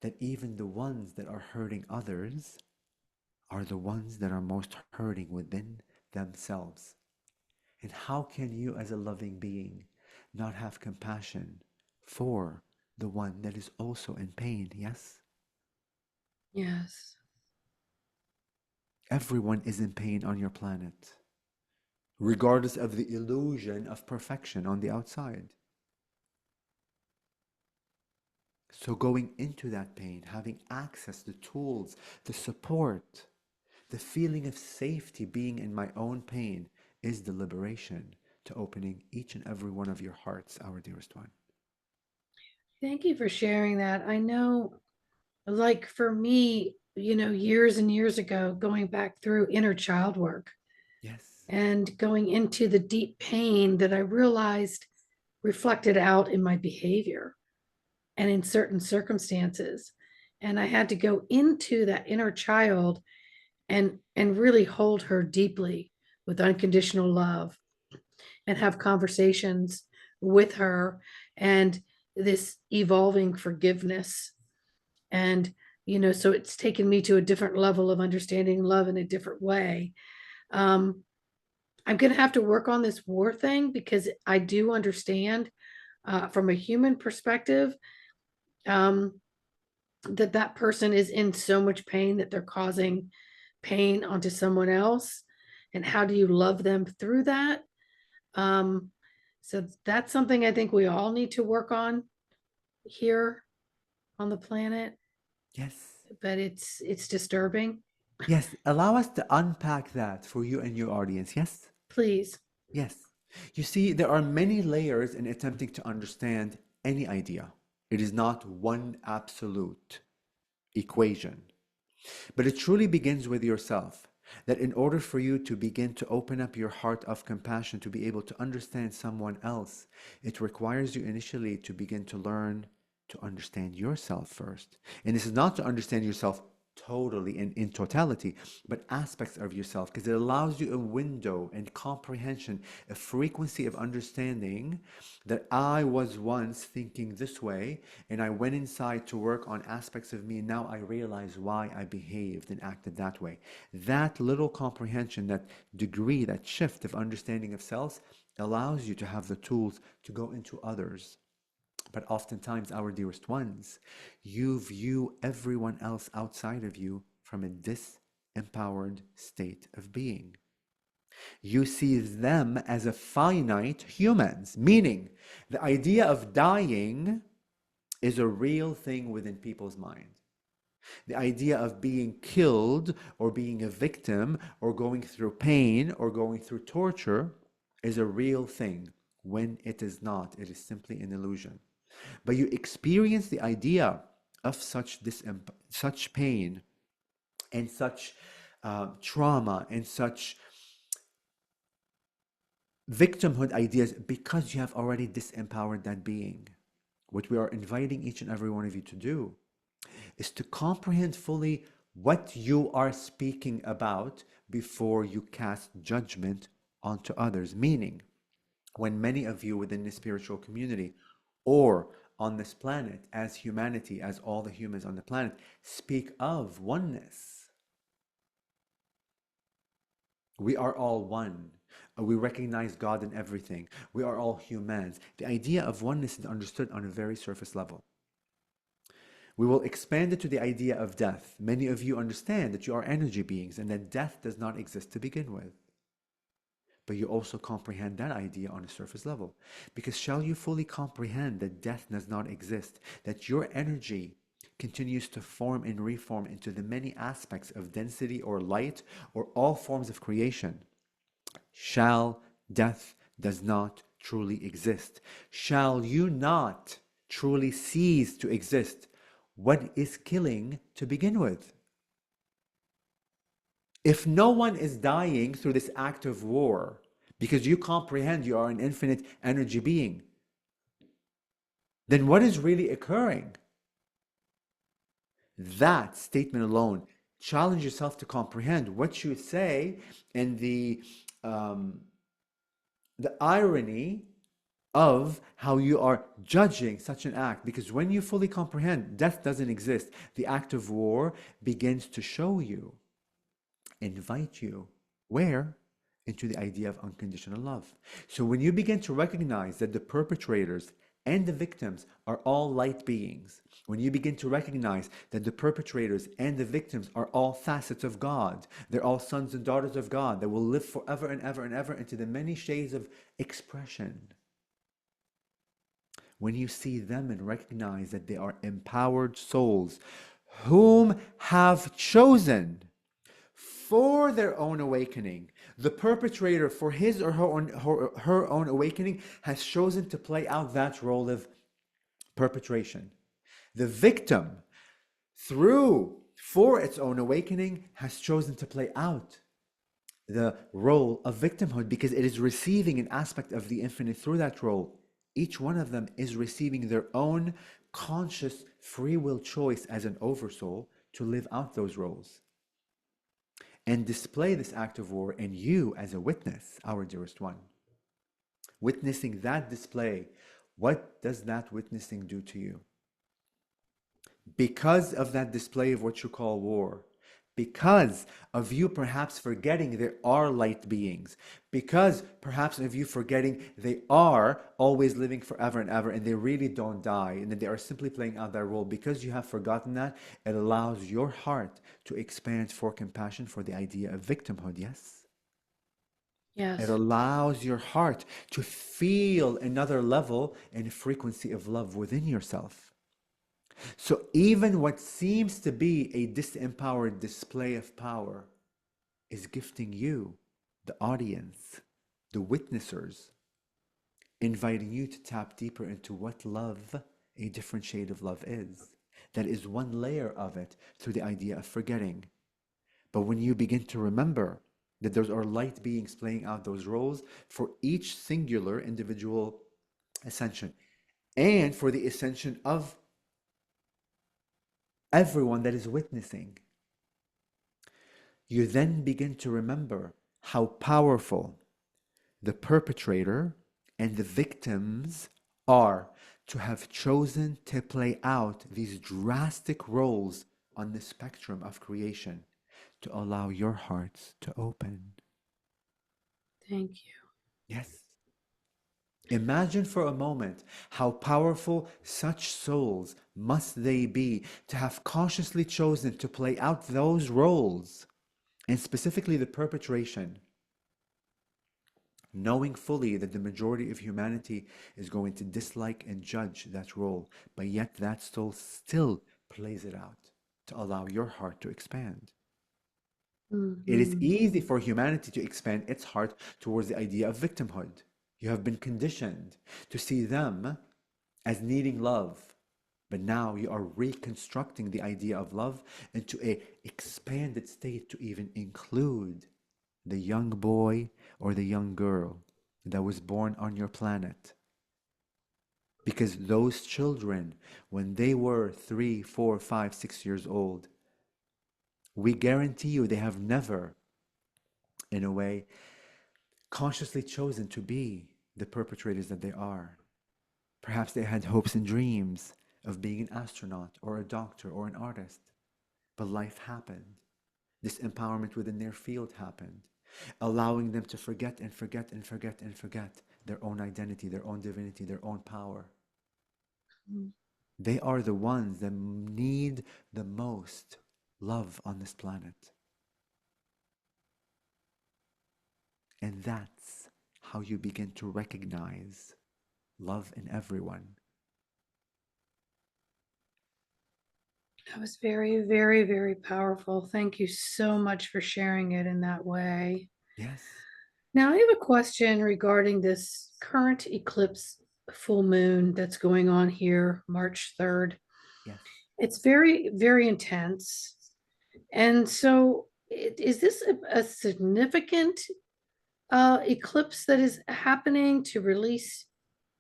that even the ones that are hurting others are the ones that are most hurting within themselves. And how can you, as a loving being, not have compassion for the one that is also in pain? Yes? Yes. Everyone is in pain on your planet, regardless of the illusion of perfection on the outside. So going into that pain, having access, the tools, the support, the feeling of safety being in my own pain is the liberation to opening each and every one of your hearts, our dearest one. Thank you for sharing that. I know, like for me, years and years ago, going back through inner child work Yes. and going into the deep pain that I realized reflected out in my behavior and in certain circumstances. And I had to go into that inner child and really hold her deeply with unconditional love and have conversations with her and this evolving forgiveness. And so it's taken me to a different level of understanding love in a different way. um I'm going to have to work on this war thing because I do understand, from a human perspective, um that person is in so much pain that they're causing pain onto someone else, and how do you love them through that? um so that's something I think we all need to work on here on the planet, Yes. but it's disturbing. Yes. Allow us to unpack that for you and your audience. Yes. Please. Yes. You see, there are many layers in attempting to understand any idea. It is not one absolute equation. But it truly begins with yourself. That in order for you to begin to open up your heart of compassion, to be able to understand someone else, it requires you initially to begin to learn to understand yourself first. And this is not to understand yourself totally and in totality, but aspects of yourself, because it allows you a window and comprehension, a frequency of understanding that I was once thinking this way, and I went inside to work on aspects of me, and now I realize why I behaved and acted that way. That little comprehension, that degree, that shift of understanding of self allows you to have the tools to go into others. But oftentimes, our dearest ones, you view everyone else outside of you from a disempowered state of being. You see them as a finite humans, meaning the idea of dying is a real thing within people's mind. The idea of being killed or being a victim or going through pain or going through torture is a real thing when it is not. It is simply an illusion. But you experience the idea of such pain and such trauma and such victimhood ideas because you have already disempowered that being. What we are inviting each and every one of you to do is to comprehend fully what you are speaking about before you cast judgment onto others. Meaning, when many of you within the spiritual community or on this planet, as humanity, as all the humans on the planet, speak of oneness, we are all one. We recognize God in everything. We are all humans. The idea of oneness is understood on a very surface level. We will expand it to the idea of death. Many of you understand that you are energy beings and that death does not exist to begin with. But you also comprehend that idea on a surface level. Because shall you fully comprehend that death does not exist, that your energy continues to form and reform into the many aspects of density or light or all forms of creation, shall death does not truly exist. Shall you not truly cease to exist, what is killing to begin with? If no one is dying through this act of war, because you comprehend you are an infinite energy being, then what is really occurring? That statement alone, challenge yourself to comprehend what you say and um, the irony of how you are judging such an act. Because when you fully comprehend death doesn't exist, the act of war begins to show you, invite you, where? Into the idea of unconditional love. So when you begin to recognize that the perpetrators and the victims are all light beings, when you begin to recognize that the perpetrators and the victims are all facets of God, they're all sons and daughters of God that will live forever and ever and ever into the many shades of expression. When you see them and recognize that they are empowered souls whom have chosen for their own awakening. The perpetrator, for his or her own awakening, has chosen to play out that role of perpetration. The victim, for its own awakening, has chosen to play out the role of victimhood because it is receiving an aspect of the infinite through that role. Each one of them is receiving their own conscious free will choice as an oversoul to live out those roles and display this act of war, and you as a witness, our dearest one. Witnessing that display, what does that witnessing do to you? Because of that display of what you call war, because of you perhaps forgetting there are light beings, because perhaps of you forgetting they are always living forever and ever and they really don't die and that they are simply playing out their role, because you have forgotten that, it allows your heart to expand for compassion for the idea of victimhood, yes? It Yes. allows your heart to feel another level and frequency of love within yourself. So even what seems to be a disempowered display of power is gifting you, the audience, the witnessers, inviting you to tap deeper into what love, a different shade of love is. That is one layer of it through the idea of forgetting. But when you begin to remember that those are light beings playing out those roles for each singular individual ascension and for the ascension of everyone that is witnessing, you then begin to remember how powerful the perpetrator and the victims are to have chosen to play out these drastic roles on the spectrum of creation to allow your hearts to open. Thank you. Yes. Imagine for a moment how powerful such souls must they be to have consciously chosen to play out those roles, and specifically the perpetration, knowing fully that the majority of humanity is going to dislike and judge that role, but yet that soul still plays it out. to allow your heart to expand. It is Mhm. easy for humanity to expand its heart towards the idea of victimhood. You have been conditioned to see them as needing love. But now you are reconstructing the idea of love into a expanded state to even include the young boy or the young girl that was born on your planet. Because those children, when they were 3, 4, 5, 6 years old, we guarantee you they have never, in a way, consciously chosen to be the perpetrators that they are. Perhaps they had hopes and dreams of being an astronaut or a doctor or an artist, but life happened. This empowerment within their field happened, allowing them to forget and forget and forget and forget their own identity, their own divinity, their own power. They are the ones that need the most love on this planet. And that's how you begin to recognize love in everyone. That was very, very, very powerful. Thank you so much for sharing it in that way. Yes, Now, I have a question regarding this current eclipse full moon that's going on here, March 3rd. yes, It's very, very intense. And so, is this a significant eclipse that is happening to release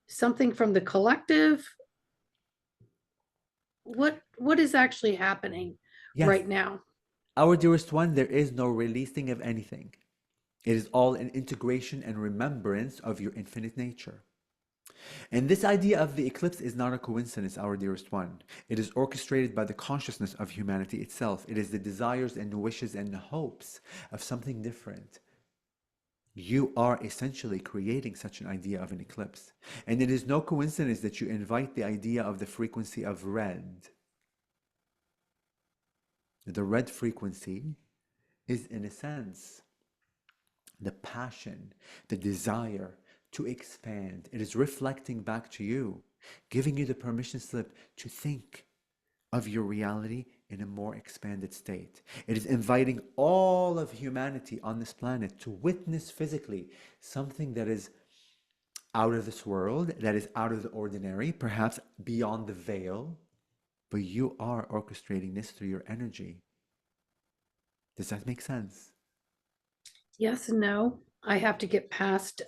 something from the collective? What is actually happening yes. right now? Our dearest one, there is no releasing of anything. It is all an integration and remembrance of your infinite nature. And this idea of the eclipse is not a coincidence, our dearest one. It is orchestrated by the consciousness of humanity itself. It is the desires and the wishes and the hopes of something different. You are essentially creating such an idea of an eclipse. And it is no coincidence that you invite the idea of the frequency of red. The red frequency is, in a sense, the passion, the desire to expand. It is reflecting back to you, giving you the permission slip to think of your reality in a more expanded state. It is inviting all of humanity on this planet to witness physically something that is out of this world, that is out of the ordinary, perhaps beyond the veil, but you are orchestrating this through your energy. Does that make sense? Yes and no. I have to get past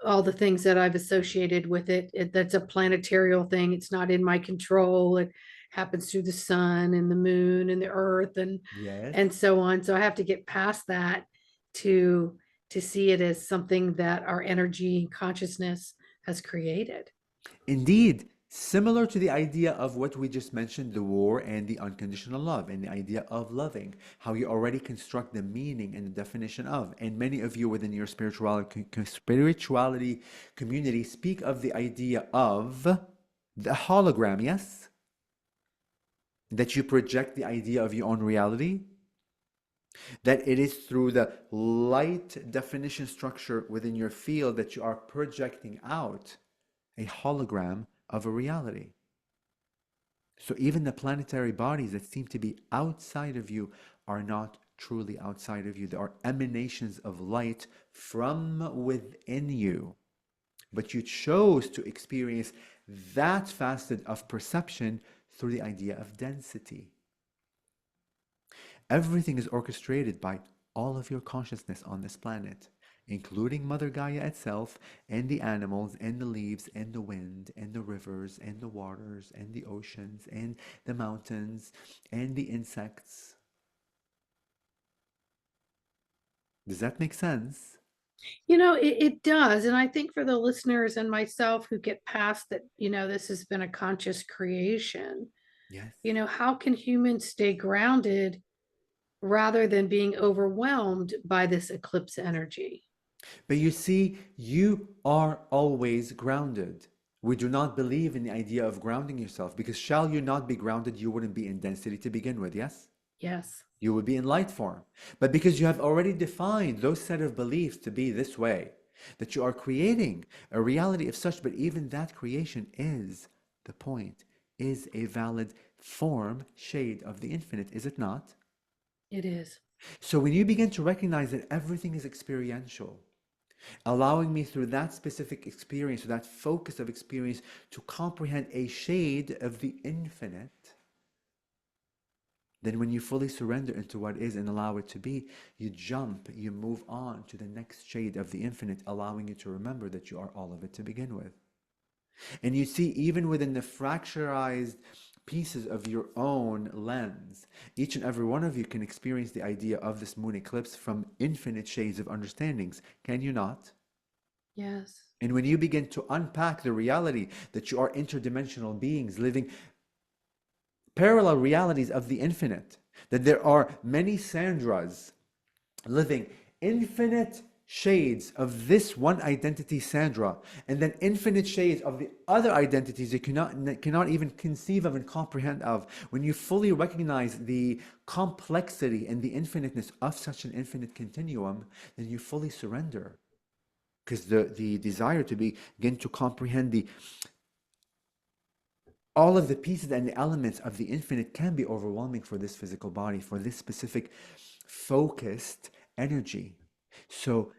all the things that I've associated with it. That's a planetarial thing. It's not in my control. It happens through the sun and the moon and the earth Yes. and so on. So I have to get past that to to see it as something that our energy and consciousness has created. Indeed, similar to the idea of what we just mentioned, the war and the unconditional love, and the idea of loving, how you already construct the meaning and the definition of. And many of you within your spirituality community speak of the idea of the hologram, yes? That you project the idea of your own reality, that it is through the light definition structure within your field that you are projecting out a hologram of a reality. So even the planetary bodies that seem to be outside of you are not truly outside of you. They are emanations of light from within you. But you chose to experience that facet of perception through the idea of density. Everything is orchestrated by all of your consciousness on this planet, including Mother Gaia itself, and the animals, and the leaves, and the wind, and the rivers, and the waters, and the oceans, and the mountains, and the insects. Does that make sense? It does. And I think for the listeners and myself who get past that, this has been a conscious creation, Yes. how can humans stay grounded rather than being overwhelmed by this eclipse energy? But you see, you are always grounded. We do not believe in the idea of grounding yourself because shall you not be grounded, you wouldn't be in density to begin with, yes? Yes. You would be in light form. But because you have already defined those set of beliefs to be this way, that you are creating a reality of such, but even that creation is the point, is a valid form, shade of the infinite, is it not? It is. So when you begin to recognize that everything is experiential, allowing me through that specific experience, that focus of experience, to comprehend a shade of the infinite, then when you fully surrender into what is and allow it to be, you jump, you move on to the next shade of the infinite, allowing you to remember that you are all of it to begin with. And you see, even within the fracturized pieces of your own lens, each and every one of you can experience the idea of this moon eclipse from infinite shades of understandings. Can you not? Yes. And when you begin to unpack the reality that you are interdimensional beings living parallel realities of the infinite, that there are many Sandras living infinite shades of this one identity, Sandra, and then infinite shades of the other identities you cannot even conceive of and comprehend of. When you fully recognize the complexity and the infiniteness of such an infinite continuum, then you fully surrender. Because the desire to begin to comprehend the all of the pieces and the elements of the infinite can be overwhelming for this physical body, for this specific focused energy. So,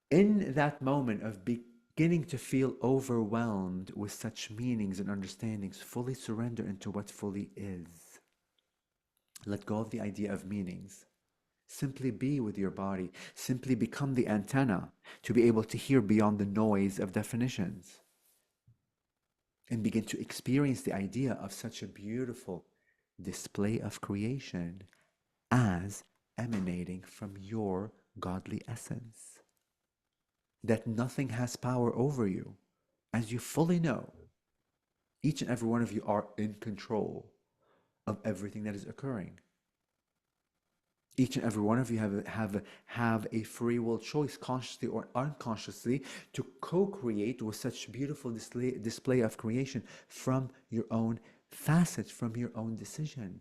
in that moment of beginning to feel overwhelmed with such meanings and understandings, fully surrender into what fully is. Let go of the idea of meanings. Simply be with your body. Simply become the antenna to be able to hear beyond the noise of definitions and begin to experience the idea of such a beautiful display of creation as emanating from your godly essence. That nothing has power over you. As you fully know, each and every one of you are in control of everything that is occurring. Each and every one of you have a free will choice, consciously or unconsciously, to co-create with such beautiful display of creation from your own facets, from your own decision.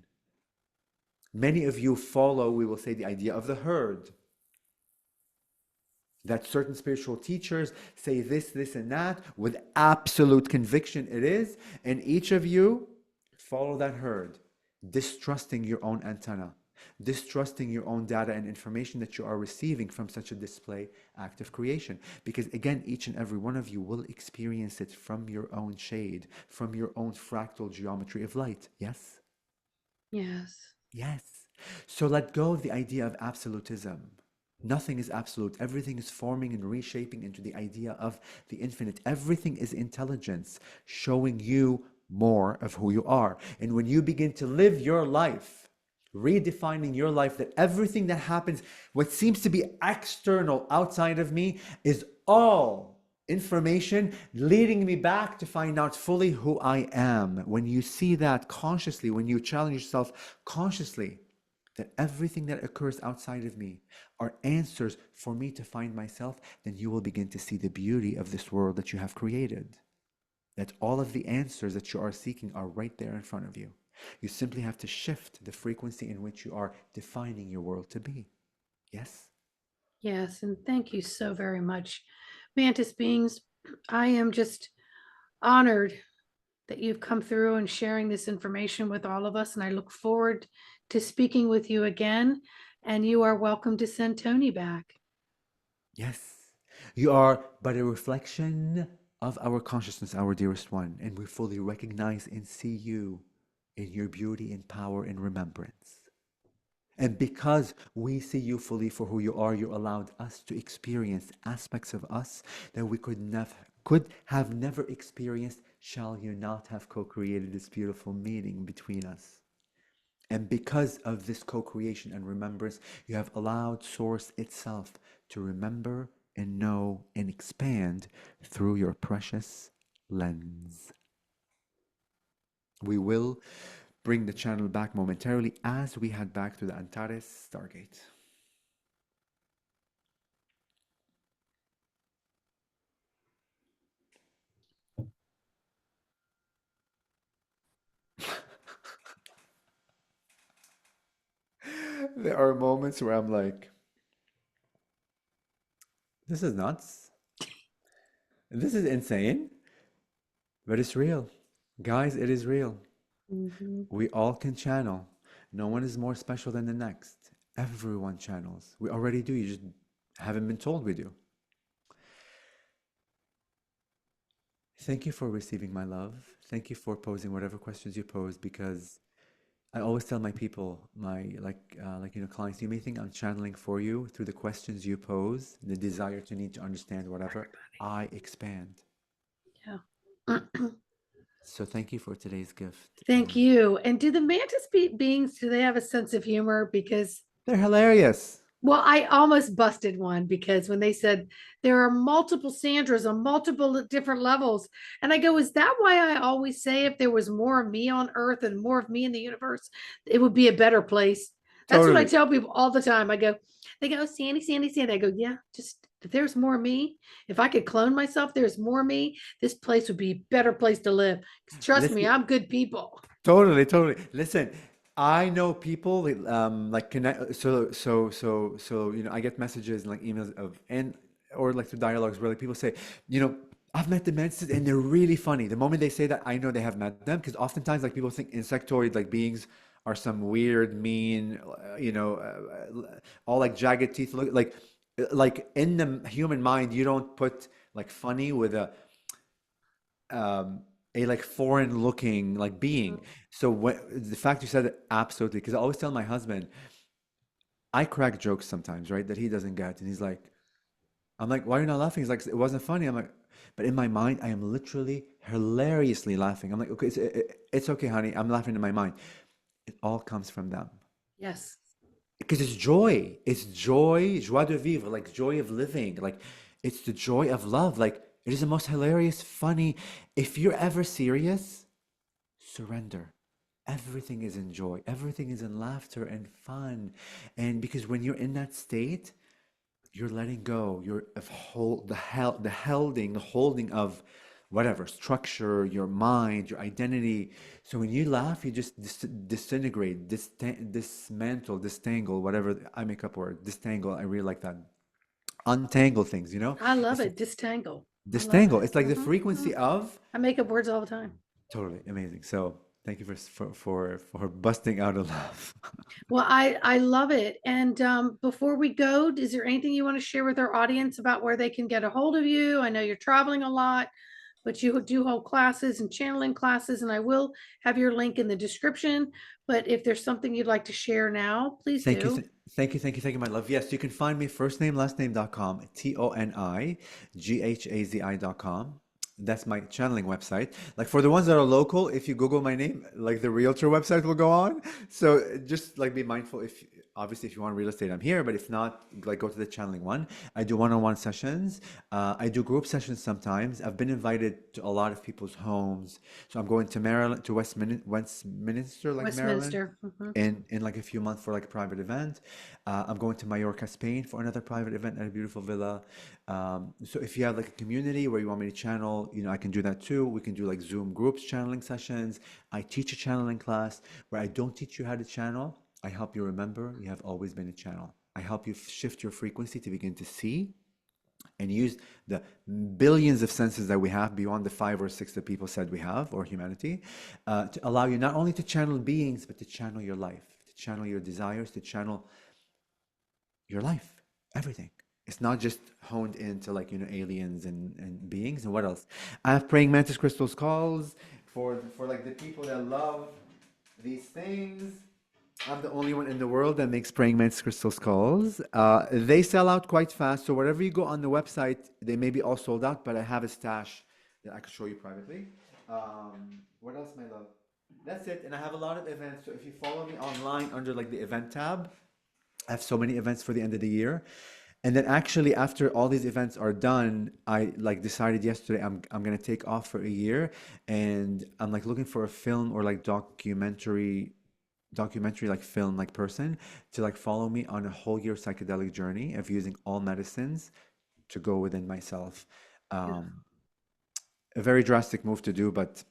Many of you follow, we will say, the idea of the herd. That certain spiritual teachers say this, and that with absolute conviction it is, and each of you follow that herd, distrusting your own antenna, distrusting your own data and information that you are receiving from such a display act of creation. Because again, each and every one of you will experience it from your own shade, from your own fractal geometry of light. Yes? Yes. Yes. So let go of the idea of absolutism. Nothing is absolute. Everything is forming and reshaping into the idea of the infinite. Everything is intelligence, showing you more of who you are. And when you begin to live your life, redefining your life, that everything that happens, what seems to be external outside of me, is all information leading me back to find out fully who I am. When you see that consciously, when you challenge yourself consciously, that everything that occurs outside of me are answers for me to find myself, then you will begin to see the beauty of this world that you have created. That all of the answers that you are seeking are right there in front of you. You simply have to shift the frequency in which you are defining your world to be. Yes? Yes. And thank you so very much, Mantis Beings. I am just honored that you've come through and sharing this information with all of us. And I look forward to speaking with you again. And you are welcome to send Toni back. Yes. You are but a reflection of our consciousness, our dearest one, and we fully recognize and see you in your beauty and power and remembrance. And because we see you fully for who you are, you allowed us to experience aspects of us that we could have never experienced, shall you not have co-created this beautiful meeting between us. And because of this co-creation and remembrance, you have allowed Source itself to remember and know and expand through your precious lens. We will bring the channel back momentarily as we head back to the Antares Stargate. There are moments where I'm like, this is nuts. This is insane. But it's real. Guys, it is real. Mhm. We all can channel. No one is more special than the next. Everyone channels. We already do. You just haven't been told we do. Thank you for receiving my love. Thank you for posing whatever questions you pose because I always tell my people, my clients, you may think I'm channeling for you through the questions you pose, the desire to need to understand whatever. I expand. Yeah. So thank you for today's gift, Thank and you. And do the beings, do they have a sense of humor? Because they're hilarious. well, I almost busted one because when they said there are multiple Sandras on multiple different levels, and I go, is that why I always say if there was more of me on Earth and more of me in the universe, it would be a better place? That's what I Totally. tell people all the time. I go, they go, Sandy, Sandy, Sandy. I go, yeah, just if there's more of me, if I could clone myself, there's more of me. This place would be a better place to live. Trust me, Listen, I'm good people. totally, totally. Listen, I know people like connect. I get messages and like emails of and or like through dialogues where like people say, you know, I've met the mantises and they're really funny. The moment they say that, I know they have met them because oftentimes like people think insectoid like beings are some weird, mean, all like jagged teeth. Look like in the human mind, you don't put like funny with um, a like foreign looking like being. So when the fact you said it, absolutely, because I always tell my husband, I crack jokes sometimes, right, that he doesn't get, and he's like, I'm like, why are you not laughing? He's like, it wasn't funny. I'm like, but in my mind, I am literally hilariously laughing. I'm like, okay, it's okay, honey. I'm laughing in my mind. It all comes from them. Yes. Because it's joy. It's joy, joie de vivre, like joy of living. Like it's the joy of love. Like it is the most hilarious, funny. If you're ever serious, surrender. Everything is in joy. Everything is in laughter and fun. And because when you're in that state, you're letting go. You're of hold the holding of whatever structure, your mind, your identity. So when you laugh, you just disintegrate, dismantle, distangle, whatever I make up word, distangle. I really like that. Untangle things, you know? I love It's it. Distangle. I love distangle. it. It's like the frequency of I make up words all the time. totally amazing. So thank you for busting out a laugh. Well, I love it. And before we go, is there anything you want to share with our audience about where they can get a hold of you? I know you're traveling a lot, but you do hold classes and channeling classes, and I will have your link in the description. But if there's something you'd like to share now, please Thank you, do. thank you, my love. Yes, you can find me first name, last name.com, ToniGhazi.com. That's my channeling website. Like for the ones that are local, if you Google my name, like the realtor website will go on. So just like be mindful if obviously if you want real estate, I'm here, but if not, like go to the channeling one. I do one-on-one sessions. I do group sessions sometimes. I've been invited to a lot of people's homes. So I'm going to Maryland, to Westminster, like Maryland Westminster. Mhm. in like a few months for like a private event. I'm going to Mallorca, Spain for another private event at a beautiful villa. So if you have like a community where you want me to channel, I can do that too. We can do like Zoom groups channeling sessions. I teach a channeling class where I don't teach you how to channel. I help you remember you have always been a channel. I help you shift your frequency to begin to see and use the billions of senses that we have beyond the five or six that people said we have, or humanity, to allow you not only to channel beings, but to channel your life, to channel your desires, to channel your life, everything. It's not just honed into like, aliens and beings and what else. I have praying mantis crystals calls for like the people that love these things. I'm the only one in the world that makes praying mantis crystal skulls. They sell out quite fast, so wherever you go on the website, they may be all sold out, but I have a stash that I can show you privately. What else, my love? That's it, and I have a lot of events, so if you follow me online under like the event tab, I have so many events for the end of the year. And then actually after all these events are done, I like decided yesterday I'm gonna take off for a year and I'm like looking for a film or like documentary like film like person to like follow me on a whole year psychedelic journey of using all medicines to go within myself. Um, a very drastic move to do, but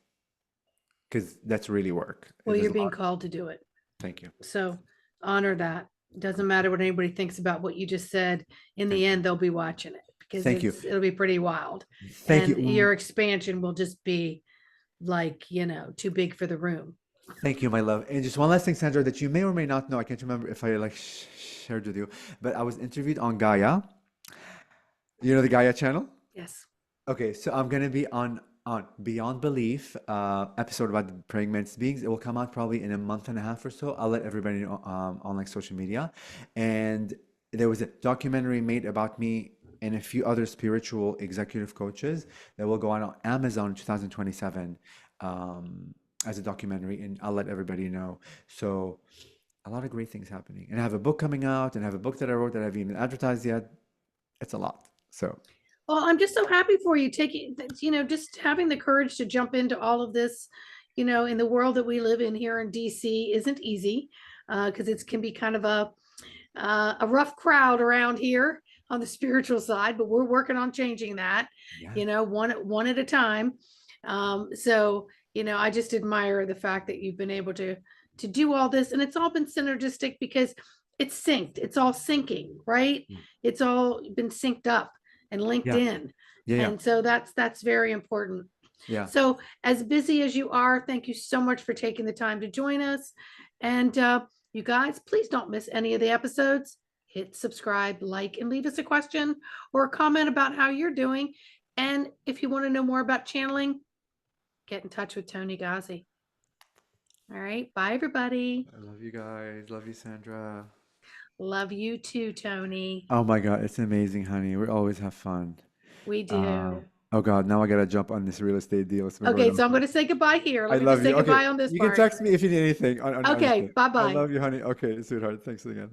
because that's really work. Well, There's you're a being lot. called to do it. Thank you. So honor that. Doesn't matter what anybody thinks about what you just said. In the Thank you. end, they'll be watching it because Thank you. it'll be pretty wild. Thank And you. your expansion will just be like, too big for the room. Thank you, my love. And just one last thing, Sandra, that you may or may not know. I can't remember if I like shared with you, but I was interviewed on Gaia. You know the Gaia channel? Yes. Okay, so I'm gonna be on Beyond Belief episode about the praying mantis beings. It will come out probably in a month and a half or so. I'll let everybody know on like social media. And there was a documentary made about me and a few other spiritual executive coaches that will go on Amazon in 2027 as a documentary, and I'll let everybody know. So a lot of great things happening. And I have a book coming out, and I have a book that I wrote that I haven't even advertised yet. It's a lot. So Well, I'm just so happy for you taking, just having the courage to jump into all of this, in the world that we live in here in DC isn't easy, because it can be kind of a rough crowd around here on the spiritual side, but we're working on changing that, yeah, one at a time. So, I just admire the fact that you've been able to do all this, and it's all been synergistic because it's synced, it's all syncing, right? yeah, It's all been synced up and linked yeah, in. yeah, yeah. And so that's very important. Yeah. So, as busy as you are, thank you so much for taking the time to join us. And you guys, please don't miss any of the episodes. Hit subscribe, like, and leave us a question or a comment about how you're doing. And if you want to know more about channeling, get in touch with Toni Ghazi. All right. Bye, everybody. I love you guys. Love you, Sandra. Love you too, Toni. Oh my God, it's amazing, honey. We always have fun. We Uh, do. oh God, now I gotta jump on this real estate deal. It's been going Okay. on So I'm for. going to say goodbye here. I Let me just love say you. Okay, goodbye on this you can part. text me if you need anything on Okay. anything. Bye I bye. love you, honey. Okay, sweetheart. Thanks again.